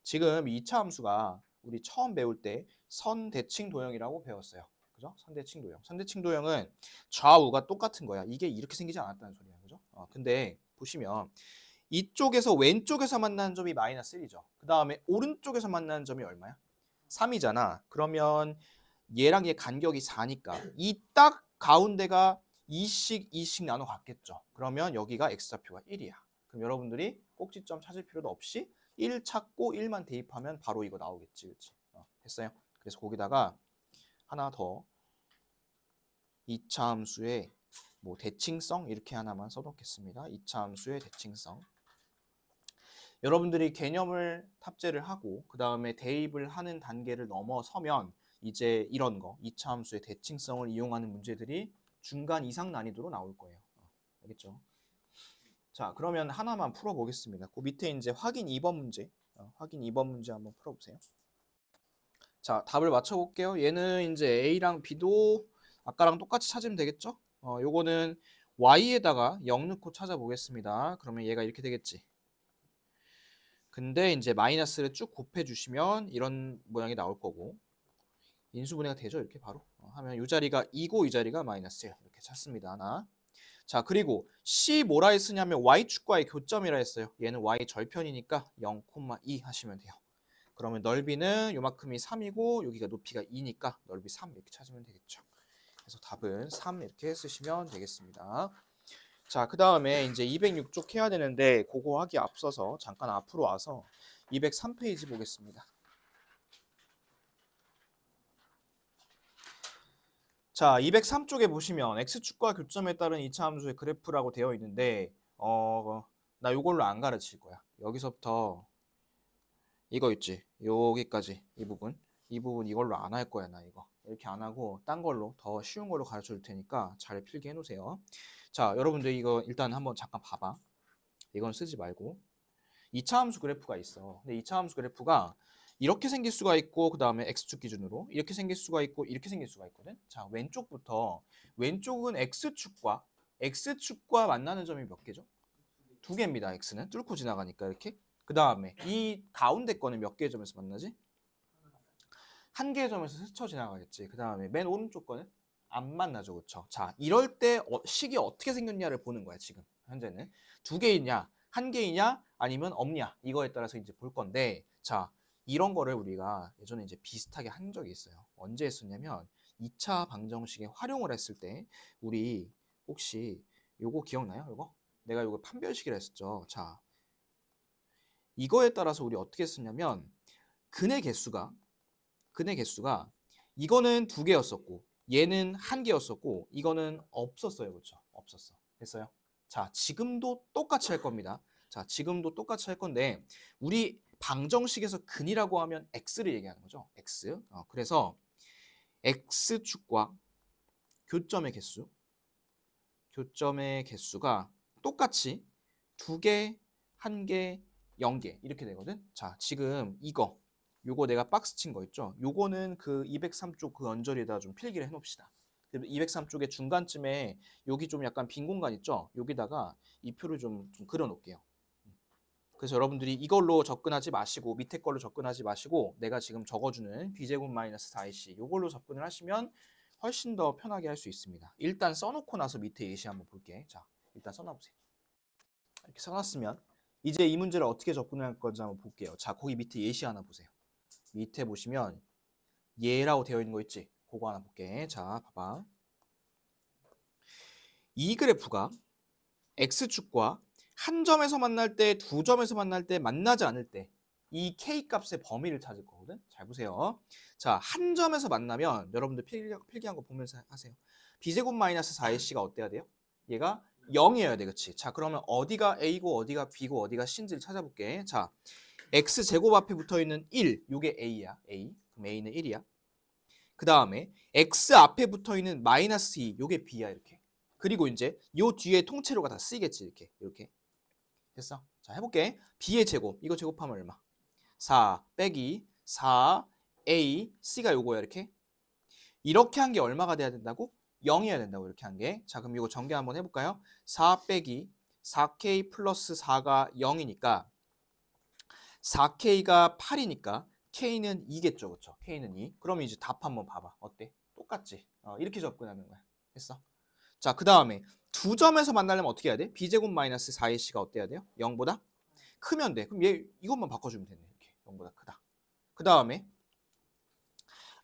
지금 2차 함수가 우리 처음 배울 때 선대칭 도형이라고 배웠어요. 그죠? 선대칭 도형. 선대칭 도형은 좌우가 똑같은 거야. 이게 이렇게 생기지 않았다는 소리야. 그죠? 근데 보시면 이쪽에서 왼쪽에서 만나는 점이 마이너스 1이죠. 그 다음에 오른쪽에서 만나는 점이 얼마야? 3이잖아. 그러면 얘랑 얘 간격이 4니까 이 딱 가운데가 2씩 나눠 갔겠죠. 그러면 여기가 x좌표가 1이야. 그럼 여러분들이 꼭지점 찾을 필요도 없이 1 찾고 1만 대입하면 바로 이거 나오겠지. 그치? 됐어요? 그래서 거기다가 하나 더 2차 함수의 뭐 대칭성 이렇게 하나만 써놓겠습니다. 2차 함수의 대칭성. 여러분들이 개념을 탑재를 하고 그 다음에 대입을 하는 단계를 넘어서면 이제 이런 거 2차 함수의 대칭성을 이용하는 문제들이 중간 이상 난이도로 나올 거예요. 알겠죠? 자, 그러면 하나만 풀어보겠습니다. 그 밑에 이제 확인 2번 문제, 확인 2번 문제 한번 풀어보세요. 자, 답을 맞춰볼게요. 얘는 이제 A랑 B도 아까랑 똑같이 찾으면 되겠죠? 요거는 Y에다가 0 넣고 찾아보겠습니다. 그러면 얘가 이렇게 되겠지. 근데 이제 마이너스를 쭉 곱해주시면 이런 모양이 나올 거고 인수분해가 되죠. 이렇게 바로 하면 이 자리가 2고 이 자리가 마이너스 1 이렇게 찾습니다. 하나. 자, 그리고 C 뭐라 했으냐면 Y축과의 교점이라 했어요. 얘는 Y 절편이니까 0,2 하시면 돼요. 그러면 넓이는 요만큼이 3이고 여기가 높이가 2니까 넓이 3 이렇게 찾으면 되겠죠. 그래서 답은 3 이렇게 쓰시면 되겠습니다. 자, 그 다음에 이제 206쪽 해야 되는데 그거 하기 앞서서 잠깐 앞으로 와서 203페이지 보겠습니다. 자, 203쪽에 보시면 X축과 교점에 따른 2차 함수의 그래프라고 되어 있는데 나 이걸로 안 가르칠 거야. 여기서부터 이거 있지? 여기까지 이 부분 이걸로 안 할 거야. 나 이거 이렇게 안 하고 딴 걸로 더 쉬운 걸로 가르쳐 줄 테니까 잘 필기해 놓으세요. 자, 여러분들 이거 일단 한번 잠깐 봐봐. 이건 쓰지 말고 2차 함수 그래프가 있어. 근데 2차 함수 그래프가 이렇게 생길 수가 있고 그 다음에 x축 기준으로 이렇게 생길 수가 있고 이렇게 생길 수가 있거든. 자, 왼쪽부터 왼쪽은 x축과 만나는 점이 몇 개죠? 두 개입니다. x는 뚫고 지나가니까 이렇게. 그 다음에 이 가운데 거는 몇 개의 점에서 만나지? 한 개의 점에서 스쳐 지나가겠지. 그 다음에 맨 오른쪽 거는 안 만나죠. 그렇죠? 자, 이럴 때 식이 어떻게 생겼냐를 보는 거야. 지금 현재는 두 개이냐 한 개이냐 아니면 없냐 이거에 따라서 이제 볼 건데, 자, 이런 거를 우리가 예전에 이제 비슷하게 한 적이 있어요. 언제 했었냐면 2차 방정식에 활용을 했을 때 우리 혹시 요거 기억나요? 요거? 내가 요거 판별식이라 했었죠. 자, 이거에 따라서 우리 어떻게 했었냐면 근의 개수가 이거는 두 개였었고 얘는 한 개였었고 이거는 없었어요. 그렇죠? 없었어. 됐어요? 자, 지금도 똑같이 할 겁니다. 자, 지금도 똑같이 할 건데 우리 방정식에서 근이라고 하면 x를 얘기하는 거죠. x. 그래서 x축과 교점의 개수가 똑같이 두 개, 한 개, 0개 이렇게 되거든. 자, 지금 요거 내가 박스 친 거 있죠? 요거는 그 203쪽 그 언저리에다 좀 필기를 해 놓읍시다. 203쪽의 중간쯤에 여기 좀 약간 빈 공간 있죠? 여기다가 이 표를 좀 그려 놓을게요. 그래서 여러분들이 이걸로 접근하지 마시고 밑에 걸로 접근하지 마시고 내가 지금 적어주는 b제곱 마이너스 4ac 요걸로 접근을 하시면 훨씬 더 편하게 할 수 있습니다. 일단 써놓고 나서 밑에 예시 한번 볼게. 자, 일단 써놔보세요. 이렇게 써놨으면 이제 이 문제를 어떻게 접근할 건지 한번 볼게요. 자, 거기 밑에 예시 하나 보세요. 밑에 보시면 예라고 되어 있는 거 있지? 그거 하나 볼게. 자, 봐봐. 이 그래프가 x축과 한 점에서 만날 때, 두 점에서 만날 때, 만나지 않을 때 이 k 값의 범위를 찾을 거거든. 잘 보세요. 자, 한 점에서 만나면 여러분들 필기한 거 보면서 하세요. b제곱 마이너스 4ac가 어때야 돼요? 얘가 0이어야 돼. 그치? 자, 그러면 어디가 a고 어디가 b고 어디가 c인지를 찾아볼게. 자, x제곱 앞에 붙어있는 1, 이게 a야. a. 그럼 a는 1이야. 그 다음에 x 앞에 붙어있는 마이너스 2, 이게 b야. 이렇게. 그리고 이제 요 뒤에 통째로가 다 c겠지. 이렇게. 됐어? 자, 해볼게. b의 제곱. 이거 제곱하면 얼마? 4 빼기 4a, c가 요거야. 이렇게 한 게 얼마가 돼야 된다고? 0이어야 된다고. 이렇게 한 게. 자, 그럼 이거 전개 한번 해볼까요? 4 빼기 4k 플러스 4가 0이니까 4k가 8이니까 k는 2겠죠. 그렇죠? k는 2. 그럼 이제 답 한번 봐봐. 어때? 똑같지? 이렇게 접근하는 거야. 됐어? 자, 그 다음에 두 점에서 만나려면 어떻게 해야 돼? b제곱 마이너스 4ac가 어때야 돼요? 0보다 크면 돼. 그럼 얘 이것만 바꿔주면 되네. 이렇게 0보다 크다. 그 다음에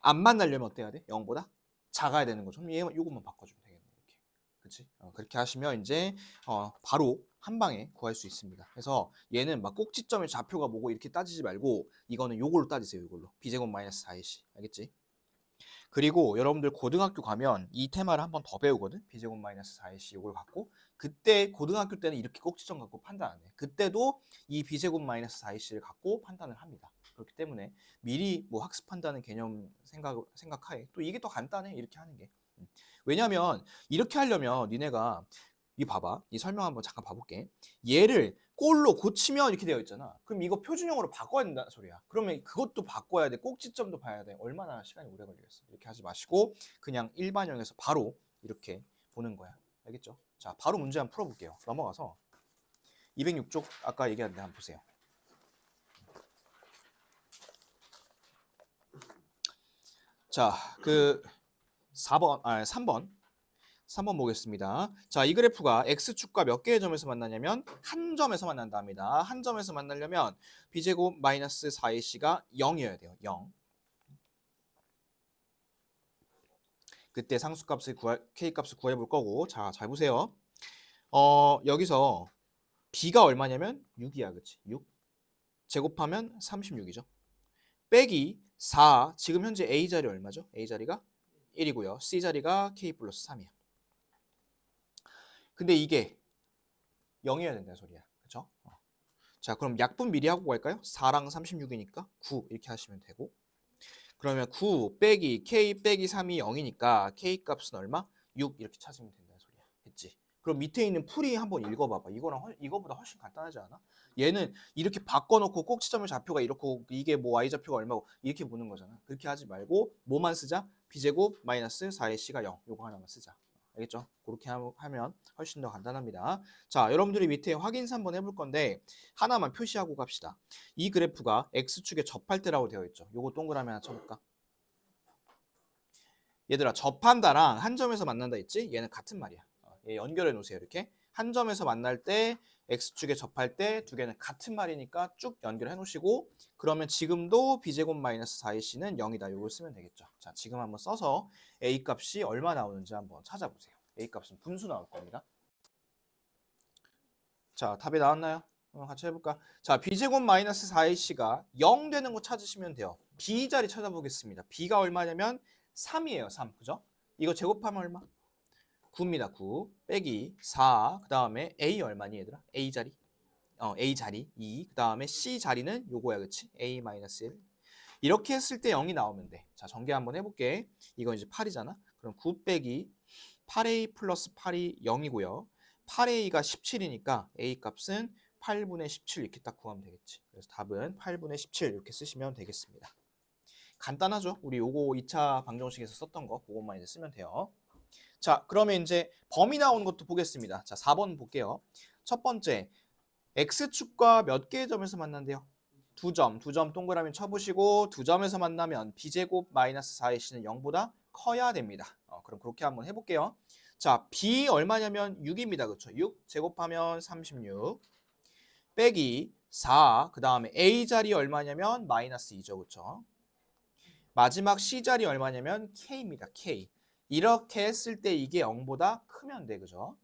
안 만나려면 어때야 돼? 0보다 작아야 되는 거죠. 그럼 얘 이것만 바꿔주면 되겠네. 이렇게. 그렇지? 그렇게 하시면 이제 바로 한 방에 구할 수 있습니다. 그래서 얘는 막 꼭지점의 좌표가 뭐고 이렇게 따지지 말고 이거는 요걸로 따지세요. 이걸로 b제곱 마이너스 4ac. 알겠지? 그리고 여러분들 고등학교 가면 이 테마를 한 번 더 배우거든. b제곱 마이너스 4ac 이걸 갖고 그때 고등학교 때는 이렇게 꼭지점 갖고 판단 안 해. 그때도 이 b제곱 마이너스 4ac를 갖고 판단을 합니다. 그렇기 때문에 미리 뭐 학습한다는 개념 생각하에 또 이게 더 간단해. 이렇게 하는 게. 왜냐면 이렇게 하려면 니네가 이 봐봐. 이 설명 한번 잠깐 봐볼게. 얘를 꼴로 고치면 이렇게 되어 있잖아. 그럼 이거 표준형으로 바꿔야 된다는 소리야. 그러면 그것도 바꿔야 돼. 꼭지점도 봐야 돼. 얼마나 시간이 오래 걸리겠어. 이렇게 하지 마시고 그냥 일반형에서 바로 이렇게 보는 거야. 알겠죠? 자, 바로 문제 한번 풀어볼게요. 넘어가서 206쪽 아까 얘기한 데 한번 보세요. 자, 그 3번 보겠습니다. 자, 이 그래프가 x축과 몇 개의 점에서 만나냐면 한 점에서 만난답니다. 한 점에서 만나려면 b제곱 마이너스 4ac가 0이어야 돼요. 0. 그때 상수값을 k값을 구해볼 거고, 자, 잘 보세요. 여기서 b가 얼마냐면 6이야. 그치? 6. 제곱하면 36이죠. 빼기 4, 지금 현재 a자리 얼마죠? a자리가 1이고요. c자리가 k 플러스 3이야. 근데 이게 0이어야 된다는 소리야. 그쵸? 자, 그럼 약분 미리 하고 갈까요? 4랑 36이니까 9 이렇게 하시면 되고, 그러면 9 빼기 k 빼기 3이 0이니까 k 값은 얼마? 6 이렇게 찾으면 된다는 소리야. 됐지? 그럼 밑에 있는 풀이 한번 읽어봐봐. 이거보다 훨씬 간단하지 않아? 얘는 이렇게 바꿔놓고 꼭지점의 좌표가 이렇고 이게 뭐 y좌표가 얼마고 이렇게 보는 거잖아. 그렇게 하지 말고 뭐만 쓰자? b제곱 마이너스 4ac가 0. 요거 하나만 쓰자. 알겠죠? 그렇게 하면 훨씬 더 간단합니다. 자, 여러분들이 밑에 확인서 한번 해볼 건데 하나만 표시하고 갑시다. 이 그래프가 x축에 접할 때라고 되어 있죠. 요거 동그라미 하나 쳐볼까? 얘들아, 접한다랑 한 점에서 만난다 했지? 얘는 같은 말이야. 얘 연결해 놓으세요. 이렇게 한 점에서 만날 때 x축에 접할 때 두 개는 같은 말이니까 쭉 연결해 놓으시고, 그러면 지금도 b제곱 마이너스 4ac는 0이다. 이걸 쓰면 되겠죠. 자, 지금 한번 써서 a 값이 얼마 나오는지 한번 찾아보세요. a 값은 분수 나올 겁니다. 자, 답이 나왔나요? 같이 해볼까? 자, b제곱 마이너스 4ac가 0 되는 거 찾으시면 돼요. b 자리 찾아보겠습니다. b가 얼마냐면 3이에요. 3. 그죠? 이거 제곱하면 얼마? 9입니다. 9 빼기 4. 그 다음에 a 얼마니 얘들아? a 자리. a 자리 2. 그 다음에 c 자리는 요거야. 그치? a-1. 이렇게 했을 때 0이 나오면 돼. 자, 전개 한번 해볼게. 이건 이제 8이잖아. 그럼 9 빼기 8a 플러스 8이 0이고요. 8a가 17이니까 a 값은 8분의 17 이렇게 딱 구하면 되겠지. 그래서 답은 8분의 17 이렇게 쓰시면 되겠습니다. 간단하죠? 우리 요거 2차 방정식에서 썼던 거 그것만 이제 쓰면 돼요. 자, 그러면 이제 범위 나오는 것도 보겠습니다. 자, 4번 볼게요. 첫 번째, x축과 몇 개의 점에서 만난대요? 두 점 동그라미 쳐보시고 두 점에서 만나면 b제곱 마이너스 4ac는 0보다 커야 됩니다. 그럼 그렇게 한번 해볼게요. 자, b 얼마냐면 6입니다. 그렇죠? 6 제곱하면 36 빼기 4, 그 다음에 a 자리 얼마냐면 마이너스 2죠. 그렇죠? 마지막 c 자리 얼마냐면 k입니다. k. 이렇게 했을 때 이게 0보다 크면 돼. 그죠?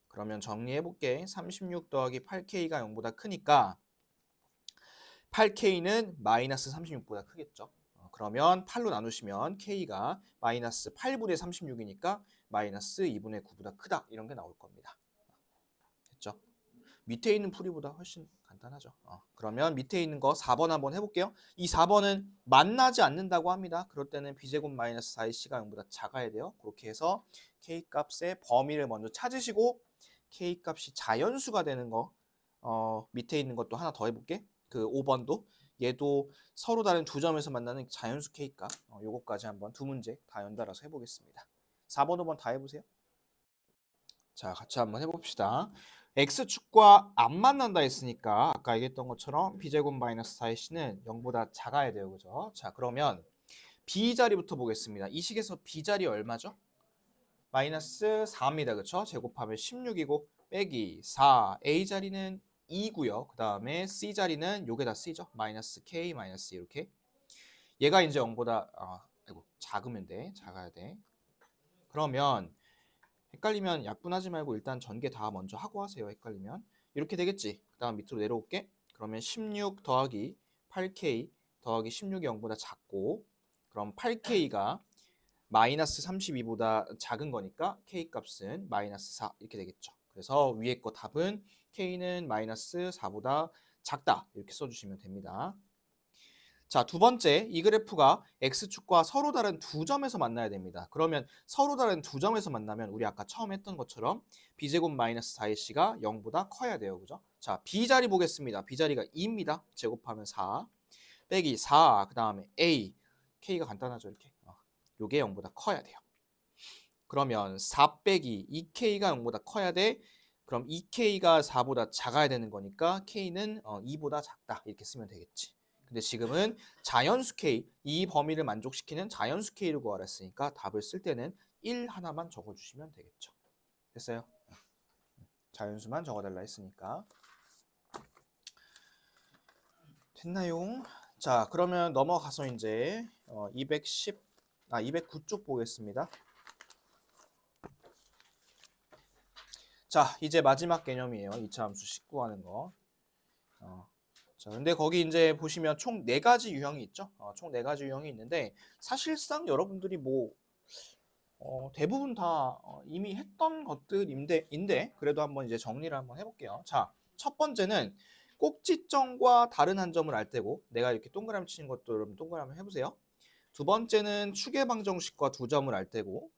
그러면 정리해볼게. 36 더하기 8k가 0보다 크니까 8k는 마이너스 36보다 크겠죠. 그러면 8로 나누시면 k가 마이너스 8분의 36이니까 마이너스 2분의 9보다 크다. 이런 게 나올 겁니다. 됐죠? 밑에 있는 풀이보다 훨씬 간단하죠. 그러면 밑에 있는 거 4번 한번 해볼게요. 이 4번은 만나지 않는다고 합니다. 그럴 때는 b제곱 마이너스 4ac가 0보다 작아야 돼요. 그렇게 해서 k값의 범위를 먼저 찾으시고 k값이 자연수가 되는 거 밑에 있는 것도 하나 더 해볼게. 그 5번도 얘도 서로 다른 두 점에서 만나는 자연수 k값 요거까지 한번 두 문제 다 연달아서 해보겠습니다. 4번, 5번 다 해보세요. 자, 같이 한번 해봅시다. x축과 안 만난다 했으니까 아까 얘기했던 것처럼 b제곱 마이너스 4ac는 0보다 작아야 돼요. 그죠? 자, 그러면 b 자리부터 보겠습니다. 이 식에서 b 자리 얼마죠? 마이너스 4입니다. 그쵸? 제곱하면 16이고 빼기 4, a 자리는 2고요. 그 다음에 c 자리는 요게 다 c죠? 마이너스 k 마이너스 이렇게. 얘가 이제 0보다 작으면 돼. 작아야 돼. 그러면 헷갈리면 약분하지 말고 일단 전개 다 먼저 하고 하세요. 헷갈리면. 이렇게 되겠지. 그 다음 밑으로 내려올게. 그러면 16 더하기 8k 더하기 16이 0보다 작고, 그럼 8k가 마이너스 32보다 작은 거니까 k 값은 마이너스 4 이렇게 되겠죠. 그래서 위에 거 답은 k는 마이너스 4보다 작다 이렇게 써주시면 됩니다. 자, 두 번째, 이 그래프가 x축과 서로 다른 두 점에서 만나야 됩니다. 그러면 서로 다른 두 점에서 만나면 우리 아까 처음 했던 것처럼 b제곱 마이너스 4ac가 0보다 커야 돼요. 그죠? 자, b자리 보겠습니다. b자리가 2입니다. 제곱하면 4 빼기 4, 그 다음에 a, k가 간단하죠. 이렇게. 요게 0보다 커야 돼요. 그러면 4 빼기 2k가 0보다 커야 돼. 그럼 2k가 4보다 작아야 되는 거니까 k는 2보다 작다 이렇게 쓰면 되겠지. 근데 지금은 자연수 k, 이 범위를 만족시키는 자연수 k를 구하라 했으니까 답을 쓸 때는 1 하나만 적어주시면 되겠죠. 됐어요? 자연수만 적어달라 했으니까. 됐나요? 자, 그러면 넘어가서 이제 209쪽 보겠습니다. 자, 이제 마지막 개념이에요. 2차 함수 식 구하는 거. 자, 근데 거기 이제 보시면 총 4가지 유형이 있죠. 총 4가지 유형이 있는데 사실상 여러분들이 대부분 다 이미 했던 것들인데 그래도 한번 이제 정리를 한번 해볼게요. 자, 첫 번째는 꼭지점과 다른 한 점을 알 때고, 내가 이렇게 동그라미 치는 것도 여러분 동그라미 해보세요. 두 번째는 추계 방정식과 두 점을 알 때고,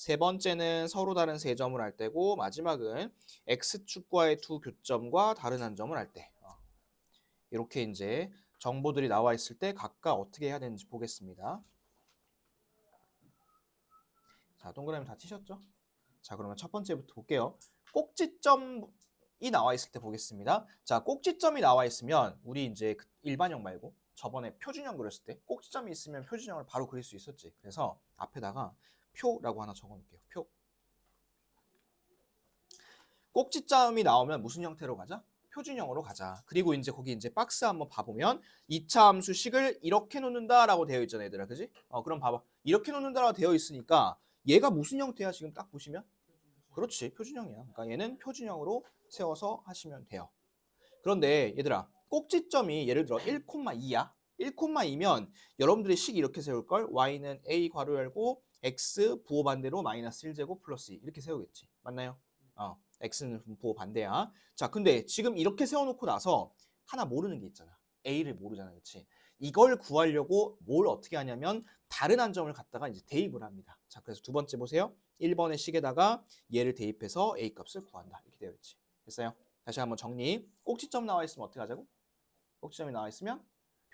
세 번째는 서로 다른 세 점을 할 때고 마지막은 x축과의 두 교점과 다른 한 점을 할 때. 이렇게 이제 정보들이 나와 있을 때 각각 어떻게 해야 되는지 보겠습니다. 자, 동그라미 다 치셨죠? 자, 그러면 첫 번째부터 볼게요. 꼭지점이 나와 있을 때 보겠습니다. 자, 꼭지점이 나와 있으면 우리 이제 일반형 말고 저번에 표준형 그렸을 때 꼭지점이 있으면 표준형을 바로 그릴 수 있었지. 그래서 앞에다가 표라고 하나 적어 놓을게요. 표. 꼭지점이 나오면 무슨 형태로 가자? 표준형으로 가자. 그리고 이제 거기 이제 박스 한번 봐보면 2차 함수식을 이렇게 놓는다라고 되어 있잖아, 얘들아. 그지? 그럼 봐봐. 이렇게 놓는다라고 되어 있으니까 얘가 무슨 형태야? 지금 딱 보시면? 그렇지, 표준형이야. 그러니까 얘는 표준형으로 세워서 하시면 돼요. 그런데 얘들아, 꼭지점이 예를 들어 1,2야. 1,2면 여러분들이 식 이렇게 세울걸? y는 a 괄호 열고 x 부호 반대로 마이너스 1제곱 플러스 2 이렇게 세우겠지. 맞나요? x는 부호 반대야. 자, 근데 지금 이렇게 세워놓고 나서 하나 모르는 게 있잖아. a를 모르잖아, 그렇지? 이걸 구하려고 뭘 어떻게 하냐면 다른 한 점을 갖다가 이제 대입을 합니다. 자, 그래서 두 번째 보세요. 1번의 식에다가 얘를 대입해서 a 값을 구한다. 이렇게 되어 있지. 됐어요? 다시 한번 정리. 꼭지점 나와 있으면 어떻게 하자고? 꼭지점이 나와 있으면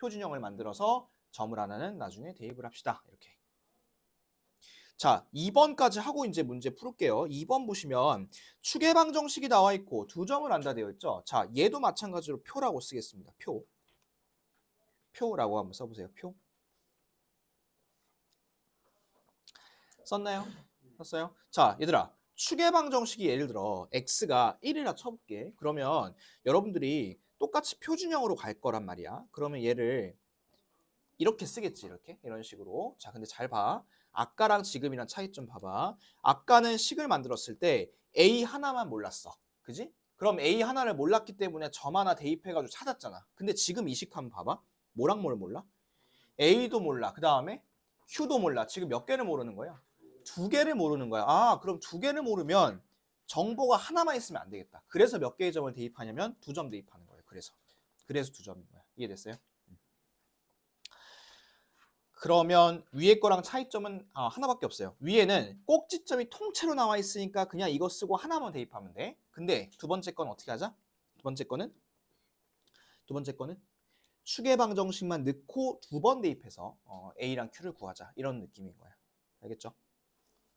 표준형을 만들어서 점을 하나는 나중에 대입을 합시다. 이렇게. 자, 2번까지 하고 이제 문제 풀을게요. 2번 보시면 축의 방정식이 나와 있고 두 점을 안다 되어 있죠. 자, 얘도 마찬가지로 표라고 쓰겠습니다. 표. 표라고 한번 써보세요. 표. 썼나요? 썼어요? 자, 얘들아. 축의 방정식이 예를 들어 x가 1이라 쳐볼게. 그러면 여러분들이 똑같이 표준형으로 갈 거란 말이야. 그러면 얘를 이렇게 쓰겠지. 이렇게. 이런 식으로. 자, 근데 잘 봐. 아까랑 지금이랑 차이점 봐봐. 아까는 식을 만들었을 때 a 하나만 몰랐어. 그지? 그럼 a 하나를 몰랐기 때문에 점 하나 대입해가지고 찾았잖아. 근데 지금 이 식 한번 봐봐. 뭐랑 뭘 몰라? a도 몰라. 그 다음에 q도 몰라. 지금 몇 개를 모르는 거야? 두 개를 모르는 거야. 아, 그럼 두 개를 모르면 정보가 하나만 있으면 안 되겠다. 그래서 몇 개의 점을 대입하냐면 두 점 대입하는 거예요. 그래서 두 점인 거야. 이해됐어요? 그러면 위에 거랑 차이점은 하나밖에 없어요. 위에는 꼭지점이 통째로 나와 있으니까 그냥 이거 쓰고 하나만 대입하면 돼. 근데 두 번째 건 어떻게 하자? 두 번째 거는 축의 방정식만 넣고 두 번 대입해서 A랑 Q를 구하자. 이런 느낌인 거야. 알겠죠?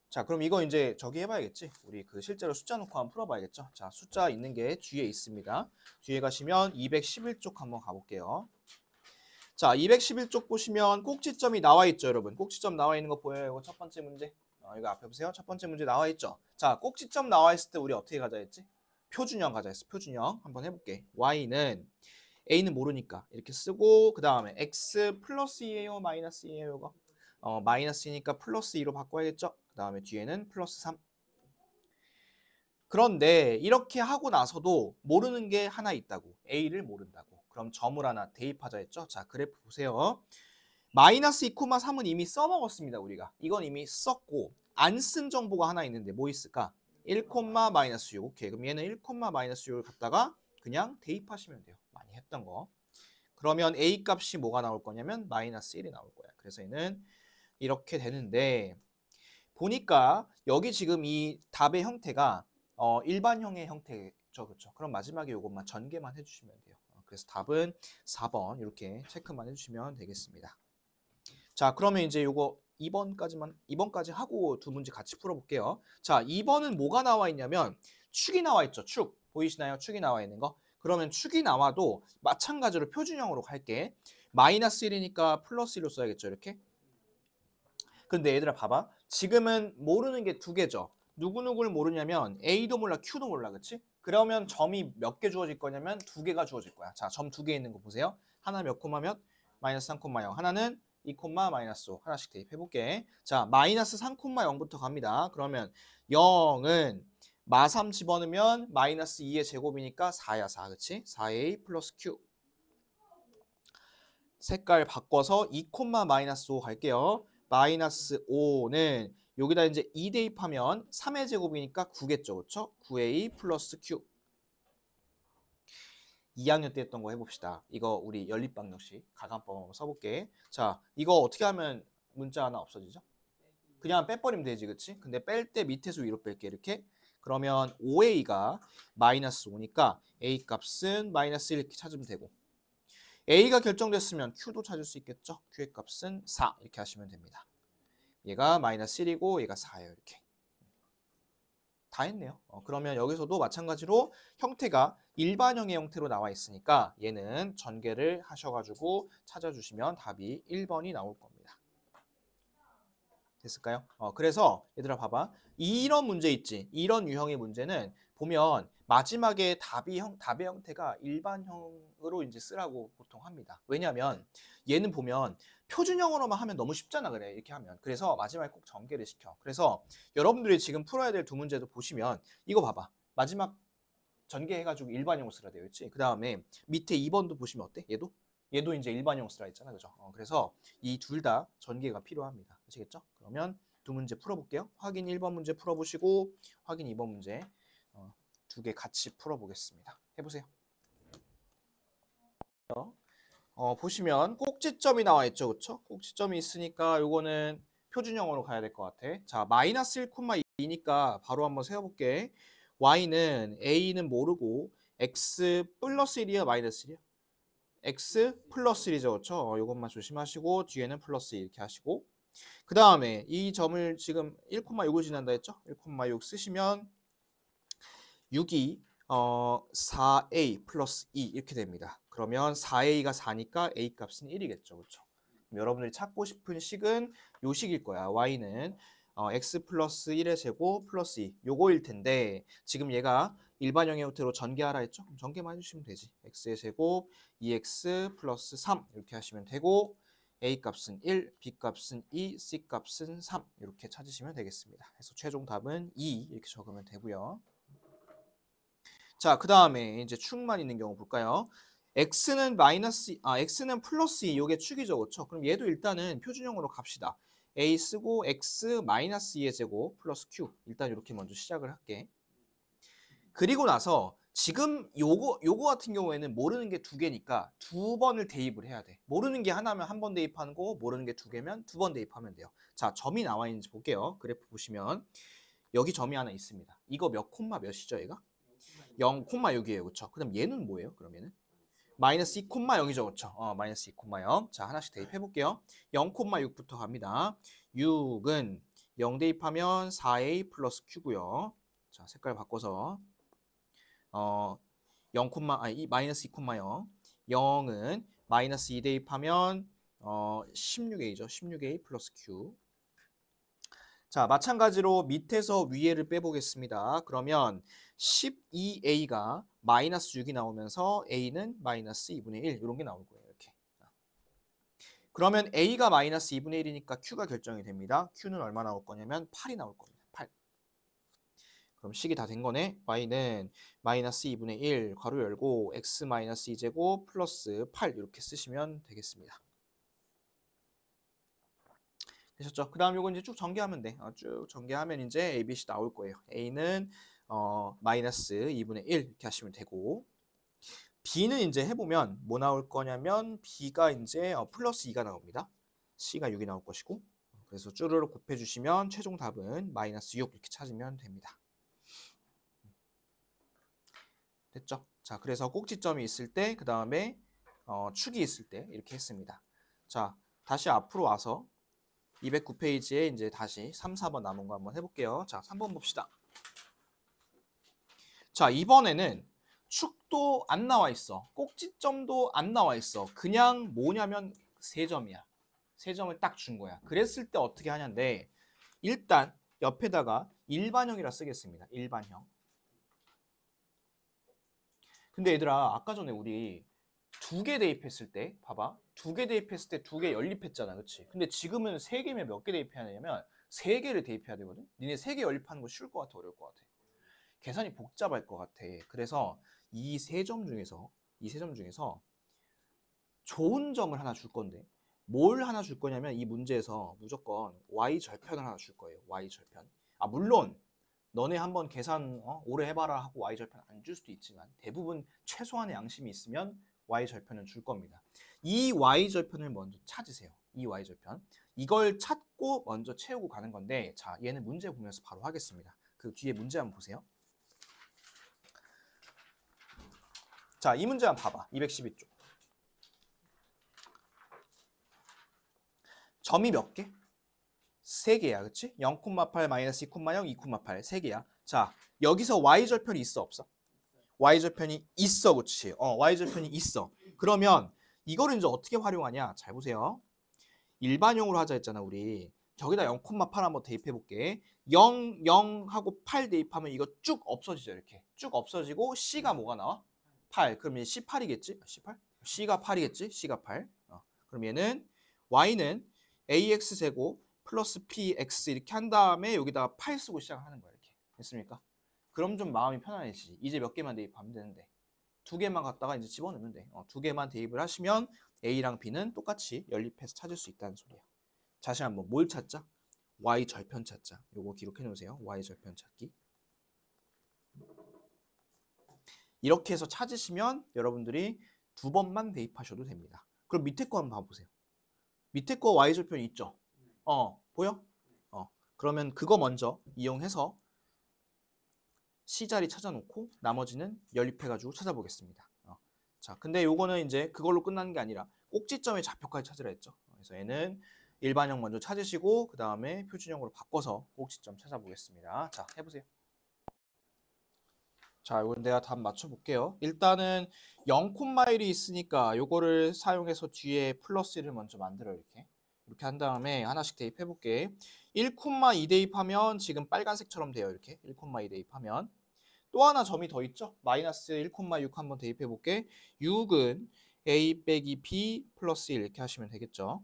자, 그럼 이거 이제 저기 해봐야겠지. 우리 그 실제로 숫자 놓고 한번 풀어봐야겠죠. 자, 숫자 있는 게 뒤에 있습니다. 뒤에 가시면 211쪽 한번 가볼게요. 자, 211쪽 보시면 꼭지점이 나와 있죠, 여러분. 꼭지점 나와 있는 거 보여요? 이거 첫 번째 문제. 이거 앞에 보세요. 첫 번째 문제 나와 있죠. 자, 꼭지점 나와 있을 때 우리 어떻게 가자 했지? 표준형 가자 했어. 표준형. 한번 해볼게. y는 a는 모르니까 이렇게 쓰고 그 다음에 x 플러스 2예요? 마이너스 2예요? 이거? 마이너스이니까 플러스 2로 바꿔야겠죠? 그 다음에 뒤에는 플러스 3. 그런데 이렇게 하고 나서도 모르는 게 하나 있다고. a를 모른다고. 그럼 점을 하나 대입하자 했죠? 자, 그래프 보세요. 마이너스 2,3은 이미 써먹었습니다, 우리가. 이건 이미 썼고 안 쓴 정보가 하나 있는데 뭐 있을까? 1, 마이너스 6. 오케이. 그럼 얘는 1, 마이너스 6을 갖다가 그냥 대입하시면 돼요. 많이 했던 거. 그러면 a 값이 뭐가 나올 거냐면 마이너스 1이 나올 거야. 그래서 얘는 이렇게 되는데 보니까 여기 지금 이 답의 형태가 일반형의 형태죠. 그렇죠? 그럼 마지막에 이것만 전개만 해주시면 돼요. 그래서 답은 4번 이렇게 체크만 해주시면 되겠습니다. 자, 그러면 이제 요거 2번까지 하고 두 문제 같이 풀어볼게요. 자, 2번은 뭐가 나와 있냐면 축이 나와 있죠. 축. 보이시나요? 축이 나와 있는 거. 그러면 축이 나와도 마찬가지로 표준형으로 갈게. 마이너스 1이니까 플러스 1로 써야겠죠. 이렇게. 근데 얘들아 봐봐. 지금은 모르는 게 두 개죠. 누구누구를 모르냐면 A도 몰라 Q도 몰라. 그치? 그러면 점이 몇 개 주어질 거냐면 두 개가 주어질 거야. 자, 점 두 개 있는 거 보세요. 하나 몇 콤마 몇? 마이너스 3, 0. 하나는 2, 마이너스 5. 하나씩 대입해볼게. 자, 마이너스 3, 0부터 갑니다. 그러면 0은 마3 집어넣으면 마이너스 2의 제곱이니까 4야 4. 그치? 4a 플러스 q. 색깔 바꿔서 2, 마이너스 5 갈게요. 마이너스 5는 여기다 이제 2 대입하면 3의 제곱이니까 9겠죠. 그렇죠? 9a 플러스 q. 2학년 때 했던 거 해봅시다. 이거 우리 연립방정식 가감법 한번 써볼게. 자, 이거 어떻게 하면 문자 하나 없어지죠? 그냥 빼버리면 되지, 그치? 근데 뺄 때 밑에서 위로 뺄게, 이렇게. 그러면 5a가 마이너스 5니까 a 값은 마이너스 1 이렇게 찾으면 되고, a가 결정됐으면 q도 찾을 수 있겠죠? q의 값은 4 이렇게 하시면 됩니다. 얘가 마이너스 1이고 얘가 4예요, 이렇게. 다 했네요. 그러면 여기서도 마찬가지로 형태가 일반형의 형태로 나와 있으니까 얘는 전개를 하셔가지고 찾아주시면 답이 1번이 나올 겁니다. 됐을까요? 그래서 얘들아 봐봐. 이런 문제 있지. 이런 유형의 문제는 보면 마지막에 답의 형태가 일반형으로 이제 쓰라고 보통 합니다. 왜냐하면 얘는 보면 표준형으로만 하면 너무 쉽잖아, 그래. 이렇게 하면. 그래서 마지막에 꼭 전개를 시켜. 그래서 여러분들이 지금 풀어야 될 두 문제도 보시면 이거 봐봐. 마지막 전개해가지고 일반형으로 쓰라 되어 있지. 그 다음에 밑에 2번도 보시면 어때? 얘도 이제 일반형 쓰라 했잖아, 그죠? 그래서 이 둘 다 전개가 필요합니다. 아시겠죠? 그러면 두 문제 풀어볼게요. 확인 1번 문제 풀어보시고 확인 2번 문제 두 개 같이 풀어보겠습니다. 해보세요. 보시면 꼭지점이 나와 있죠, 그렇죠? 꼭지점이 있으니까 요거는 표준형으로 가야 될 것 같아. 자, 마이너스 1,2니까 바로 한번 세워볼게. y는 a는 모르고 x 플러스 1이야, 마이너스 1이야? x 플러스 1이죠, 그렇죠? 이것만 조심하시고 뒤에는 플러스 1 이렇게 하시고, 그 다음에 이 점을 지금 1,6을 지난다 했죠? 1,6 쓰시면 6이 4a 플러스 2 이렇게 됩니다. 그러면 4a가 4니까 a 값은 1이겠죠, 그렇죠? 여러분들이 찾고 싶은 식은 요 식일 거야. y는 x 플러스 1의 제곱 플러스 2 요거일 텐데 지금 얘가 일반형의 형태로 전개하라 했죠? 그럼 전개만 해주시면 되지. x의 제곱 2x 플러스 3 이렇게 하시면 되고 a 값은 1, b 값은 2, c 값은 3 이렇게 찾으시면 되겠습니다. 그래서 최종 답은 2 이렇게 적으면 되고요. 자, 그 다음에 이제 축만 있는 경우 볼까요? x는 플러스 2, 요게 축이죠, 그렇죠? 그럼 얘도 일단은 표준형으로 갑시다. a 쓰고 x 마이너스 2의 제곱 플러스 q 일단 이렇게 먼저 시작을 할게. 그리고 나서 지금 요거 같은 경우에는 모르는 게 두 개니까 두 번을 대입을 해야 돼. 모르는 게 하나면 한 번 대입하는 거고 모르는 게 두 개면 두 번 대입하면 돼요. 자, 점이 나와 있는지 볼게요. 그래프 보시면 여기 점이 하나 있습니다. 이거 몇 콤마 몇이죠, 얘가? 0,6이에요, 그렇죠? 그럼 얘는 뭐예요? 그러면은 마이너스 2,0이죠, 그렇죠? 마이너스 2,0. 자, 하나씩 대입해 볼게요. 0,6부터 갑니다. 6은 0 대입하면 4a 플러스 q고요. 자, 색깔 바꿔서 마이너스 2,0. 0은 마이너스 2 대입하면 16a죠. 16a 플러스 q. 자, 마찬가지로 밑에서 위에를 빼보겠습니다. 그러면 12a가 마이너스 6이 나오면서 a는 마이너스 2분의 1 이런 게 나올 거예요. 이렇게. 그러면 a가 마이너스 2분의 1이니까 q가 결정이 됩니다. q는 얼마 나올 거냐면 8이 나올 겁니다. 8. 그럼 식이 다 된 거네. y는 마이너스 2분의 1 괄호 열고 x 마이너스 2제곱 플러스 8 이렇게 쓰시면 되겠습니다. 되셨죠? 그 다음 요거 이제 쭉 전개하면 돼. 쭉 전개하면 이제 A, B, C 나올 거예요. A는 마이너스 2분의 1 이렇게 하시면 되고, B는 이제 해보면 뭐 나올 거냐면 B가 이제 플러스 2가 나옵니다. C가 6이 나올 것이고, 그래서 쭈르륵 곱해주시면 최종 답은 마이너스 6 이렇게 찾으면 됩니다. 됐죠? 자, 그래서 꼭지점이 있을 때, 그 다음에 축이 있을 때 이렇게 했습니다. 자, 다시 앞으로 와서 209페이지에 이제 다시 3, 4번 남은 거 한번 해볼게요. 자, 3번 봅시다. 자, 이번에는 축도 안 나와 있어. 꼭지점도 안 나와 있어. 그냥 뭐냐면 3점이야. 3점을 딱 준 거야. 그랬을 때 어떻게 하냐인데 일단 옆에다가 일반형이라 쓰겠습니다. 일반형. 근데 얘들아, 아까 전에 우리 2개 대입했을 때 봐봐. 2개 대입했을 때 2개 연립했잖아, 그치? 근데 지금은 3개면 몇 개 대입해야 되냐면 3개를 대입해야 되거든? 니네 3개 연립하는 거 쉬울 것 같아, 어려울 것 같아? 계산이 복잡할 것 같아. 그래서 이 세 점 중에서 좋은 점을 하나 줄 건데 뭘 하나 줄 거냐면 이 문제에서 무조건 y절편을 하나 줄 거예요. y절편. 물론 너네 한번 계산 오래 해봐라 하고 y절편 안 줄 수도 있지만 대부분 최소한의 양심이 있으면 y절편은 줄 겁니다. 이 y절편을 먼저 찾으세요. 이 y절편. 이걸 찾고 먼저 채우고 가는 건데 자 얘는 문제 보면서 바로 하겠습니다. 그 뒤에 문제 한번 보세요. 자, 이 문제 한번 봐봐. 212쪽. 점이 몇 개? 3개야. 그치? 0,8 마이너스 2,0 2,8 3개야. 자, 여기서 y절편이 있어 없어? y절편이 있어. 그치? y절편이 있어. 그러면 이거를 이제 어떻게 활용하냐? 잘 보세요. 일반형으로 하자 했잖아 우리. 저기다 0,8 한번 대입해 볼게. 0, 0하고 8 대입하면 이거 쭉 없어지죠. 이렇게. 쭉 없어지고 C가 뭐가 나와? 8. 그럼 얘 C8이겠지? C8? C가 8이겠지? C가 8. 그럼 얘는 Y는 AX제곱 플러스 PX 이렇게 한 다음에 여기다가 8 쓰고 시작하는 거야. 이렇게. 됐습니까? 그럼 좀 마음이 편안해지지. 이제 몇 개만 대입하면 되는데. 2개만 갖다가 이제 집어넣으면 돼. 2개만 대입을 하시면 A랑 B는 똑같이 연립해서 찾을 수 있다는 소리야. 다시 한번 뭘 찾자? Y절편 찾자. 요거 기록해 놓으세요. Y절편 찾기. 이렇게 해서 찾으시면 여러분들이 2번만 대입하셔도 됩니다. 그럼 밑에 거 한번 봐보세요. 밑에 거 Y절편이 있죠? 보여? 그러면 그거 먼저 이용해서 C자리 찾아놓고 나머지는 연립해가지고 찾아보겠습니다. 자, 근데 요거는 이제 그걸로 끝나는 게 아니라 꼭지점의 좌표까지 찾으라 했죠. 그래서 얘는 일반형 먼저 찾으시고 그 다음에 표준형으로 바꿔서 꼭지점 찾아보겠습니다. 자, 해보세요. 자, 이건 내가 답 맞춰볼게요. 일단은 0,1이 있으니까 요거를 사용해서 뒤에 플러스 1을 먼저 만들어 이렇게 한 다음에 하나씩 대입해볼게. 1,2 대입하면 지금 빨간색처럼 돼요. 이렇게 1,2 대입하면 또 하나 점이 더 있죠. 마이너스 1,6 한번 대입해볼게. 6은 A 빼기 B 플러스 1 이렇게 하시면 되겠죠.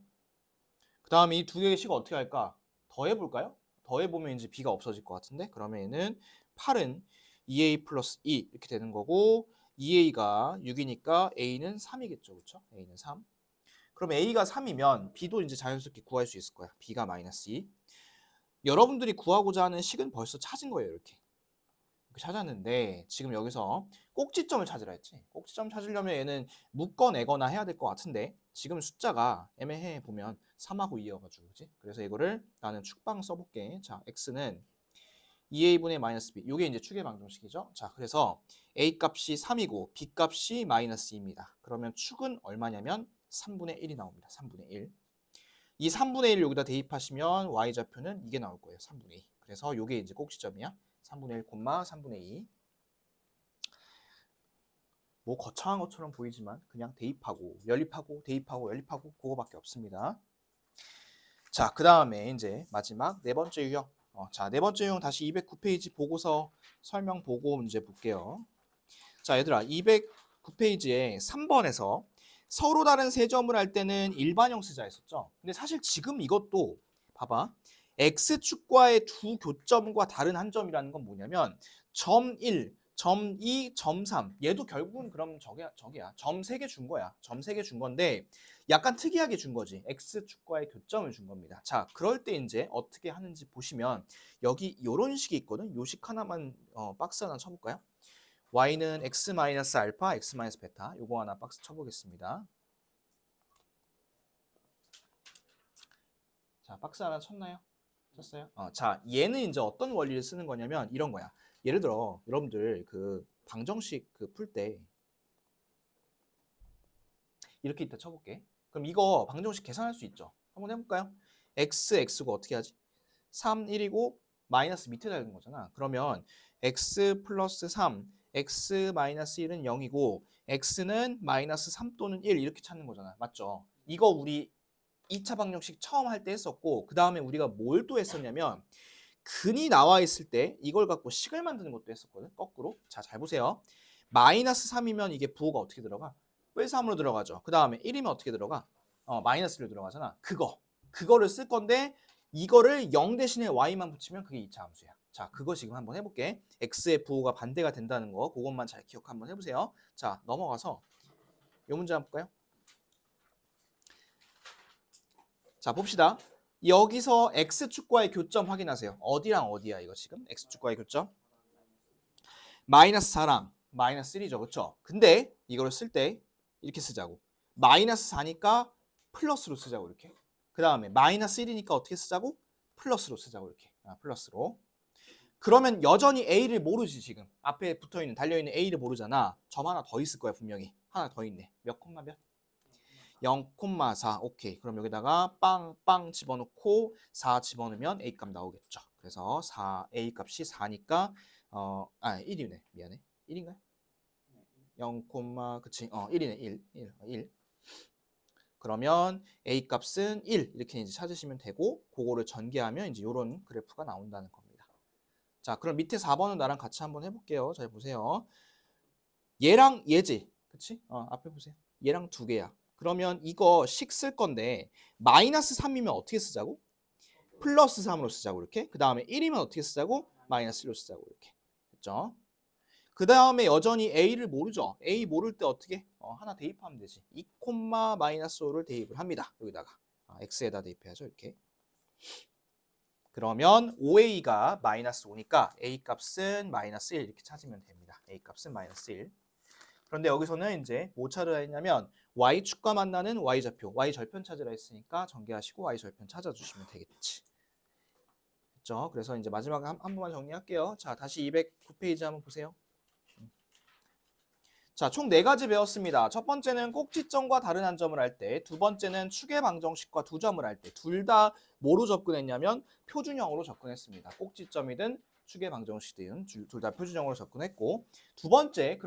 그 다음에 이 두 개의 식을 어떻게 할까? 더해볼까요? 더해보면 이제 B가 없어질 것 같은데 그러면 얘는 8은 2A 플러스 2 이렇게 되는 거고 2A가 6이니까 A는 3이겠죠. 그렇죠? A는 3. 그럼 A가 3이면 B도 이제 자연스럽게 구할 수 있을 거야. B가 마이너스 2. 여러분들이 구하고자 하는 식은 벌써 찾은 거예요. 이렇게 찾았는데 지금 여기서 꼭지점을 찾으라 했지. 꼭지점 찾으려면 얘는 묶어내거나 해야 될 것 같은데 지금 숫자가 애매해 보면 3하고 2여가지고 그지? 그래서 이거를 나는 축방 써볼게. 자, x는 2a분의 마이너스 b. 이게 이제 축의 방정식이죠. 자, 그래서 a 값이 3이고 b 값이 마이너스 2입니다. 그러면 축은 얼마냐면 3분의 1이 나옵니다. 3분의 1. 이 3분의 1을 여기다 대입하시면 y좌표는 이게 나올 거예요. 3분의 2. 그래서 이게 이제 꼭지점이야. 3분의 1, 3분의 2. 뭐 거창한 것처럼 보이지만 그냥 대입하고 연립하고 대입하고 연립하고 그거밖에 없습니다. 자, 그 다음에 이제 마지막 네 번째 유형. 자, 네 번째 유형 다시 209페이지 보고서 설명 보고 문제 볼게요. 자, 얘들아 209페이지에 3번에서 서로 다른 세 점을 할 때는 일반형 쓰자 했었죠. 근데 사실 지금 이것도 봐봐. X축과의 두 교점과 다른 한 점이라는 건 뭐냐면 점 1, 점 2, 점 3. 얘도 결국은 그럼 저기야. 점 3개 준 거야. 점 3개 준 건데 약간 특이하게 준 거지. X축과의 교점을 준 겁니다. 자, 그럴 때 이제 어떻게 하는지 보시면 여기 이런 식이 있거든. 요 식 하나만 박스 하나 쳐볼까요? Y는 X-알파, X-베타. 요거 하나 박스 쳐보겠습니다. 자, 박스 하나 쳤나요? 쳤어요? 자, 얘는 이제 어떤 원리를 쓰는 거냐면 이런 거야. 예를 들어 여러분들 그 방정식 그 풀 때 이렇게 이따 쳐볼게. 그럼 이거 방정식 계산할 수 있죠? 한번 해볼까요? x가 어떻게 하지? 3, 1이고 마이너스 밑에 달린 거잖아. 그러면 x 플러스 3, x 마이너스 1은 0이고 x는 마이너스 3 또는 1 이렇게 찾는 거잖아. 맞죠? 이거 우리 2차 방정식 처음 할 때 했었고 그 다음에 우리가 뭘 또 했었냐면 근이 나와 있을 때 이걸 갖고 식을 만드는 것도 했었거든. 거꾸로. 자, 잘 보세요. 마이너스 3이면 이게 부호가 어떻게 들어가? 왜 3으로 들어가죠? 그 다음에 1이면 어떻게 들어가? 마이너스 1로 들어가잖아. 그거를 쓸 건데 이거를 0 대신에 y만 붙이면 그게 2차 함수야. 자, 그거 지금 한번 해볼게. x의 부호가 반대가 된다는 거 그것만 잘 기억 한번 해보세요. 자, 넘어가서 이 문제 한번 볼까요? 자, 봅시다. 여기서 x축과의 교점 확인하세요. 어디랑 어디야 이거 지금? x축과의 교점. 마이너스 4랑 마이너스 1이죠. 그렇죠? 근데 이거를 쓸 때 이렇게 쓰자고. 마이너스 4니까 플러스로 쓰자고 이렇게. 그 다음에 마이너스 1이니까 어떻게 쓰자고? 플러스로 쓰자고 이렇게. 플러스로. 그러면 여전히 A를 모르지 지금. 앞에 붙어있는 달려있는 A를 모르잖아. 점 하나 더 있을 거야 분명히. 하나 더 있네. 몇 콤마 몇? 0,4. 오케이. 그럼 여기다가 빵빵 집어넣고 4 집어넣으면 A 값 나오겠죠. 그래서 4 A 값이 4니까 1이네. 미안해. 1인가요? 0, 그치? 1이네. 1. 그러면 A 값은 1 이렇게 이제 찾으시면 되고 그거를 전개하면 이제 이런 그래프가 나온다는 겁니다. 자, 그럼 밑에 4번은 나랑 같이 한번 해볼게요. 잘 보세요. 얘랑 얘지, 그치? 앞에 보세요. 얘랑 두 개야. 그러면 이거 식 쓸 건데 마이너스 3이면 어떻게 쓰자고? 플러스 3으로 쓰자고 이렇게. 그 다음에 1이면 어떻게 쓰자고? 마이너스 1로 쓰자고 이렇게. 됐죠? 그 다음에 여전히 A를 모르죠. A 모를 때 어떻게? 하나 대입하면 되지. 2, 마이너스 5를 대입을 합니다. 여기다가. X에다 대입해야죠. 이렇게. 그러면 5A가 마이너스 5니까 A 값은 마이너스 1 이렇게 찾으면 됩니다. A 값은 마이너스 1. 그런데 여기서는 이제 뭐 찾으라 했냐면 Y축과 만나는 Y좌표, Y절편 찾으라 했으니까 전개하시고 Y절편 찾아주시면 되겠지. 됐죠? 그래서 이제 마지막에 한 번만 정리할게요. 자, 다시 209페이지 한번 보세요. 자, 총 4가지 배웠습니다. 첫 번째는 꼭지점과 다른 한 점을 할 때, 두 번째는 축의 방정식과 두 점을 할 때, 둘 다 뭐로 접근했냐면 표준형으로 접근했습니다. 꼭지점이든 축의 방정식이든 둘 다 표준형으로 접근했고, 두 번째,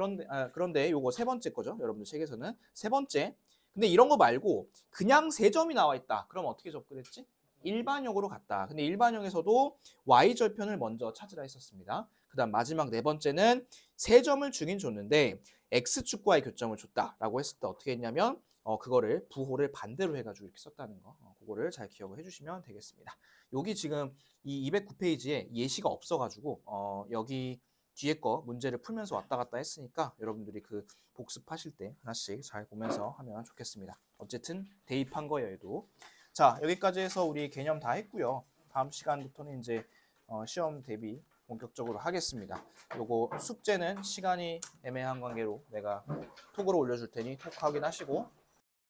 그런데 요거 세 번째 거죠. 여러분들 책에서는 세 번째. 근데 이런 거 말고 그냥 세 점이 나와 있다. 그럼 어떻게 접근했지? 일반형으로 갔다. 근데 일반형에서도 Y절편을 먼저 찾으라 했었습니다. 그 다음 마지막 네 번째는 세 점을 주긴 줬는데 X축과의 교점을 줬다라고 했을 때 어떻게 했냐면 그거를 부호를 반대로 해가지고 이렇게 썼다는 거. 그거를 잘 기억을 해주시면 되겠습니다. 여기 지금 이 209페이지에 예시가 없어가지고 여기 뒤에 거 문제를 풀면서 왔다 갔다 했으니까 여러분들이 그 복습하실 때 하나씩 잘 보면서 하면 좋겠습니다. 어쨌든 대입한 거예요, 얘도. 자, 여기까지 해서 우리 개념 다 했고요. 다음 시간부터는 이제 시험 대비 본격적으로 하겠습니다. 요거 숙제는 시간이 애매한 관계로 내가 톡으로 올려줄 테니 톡 확인하시고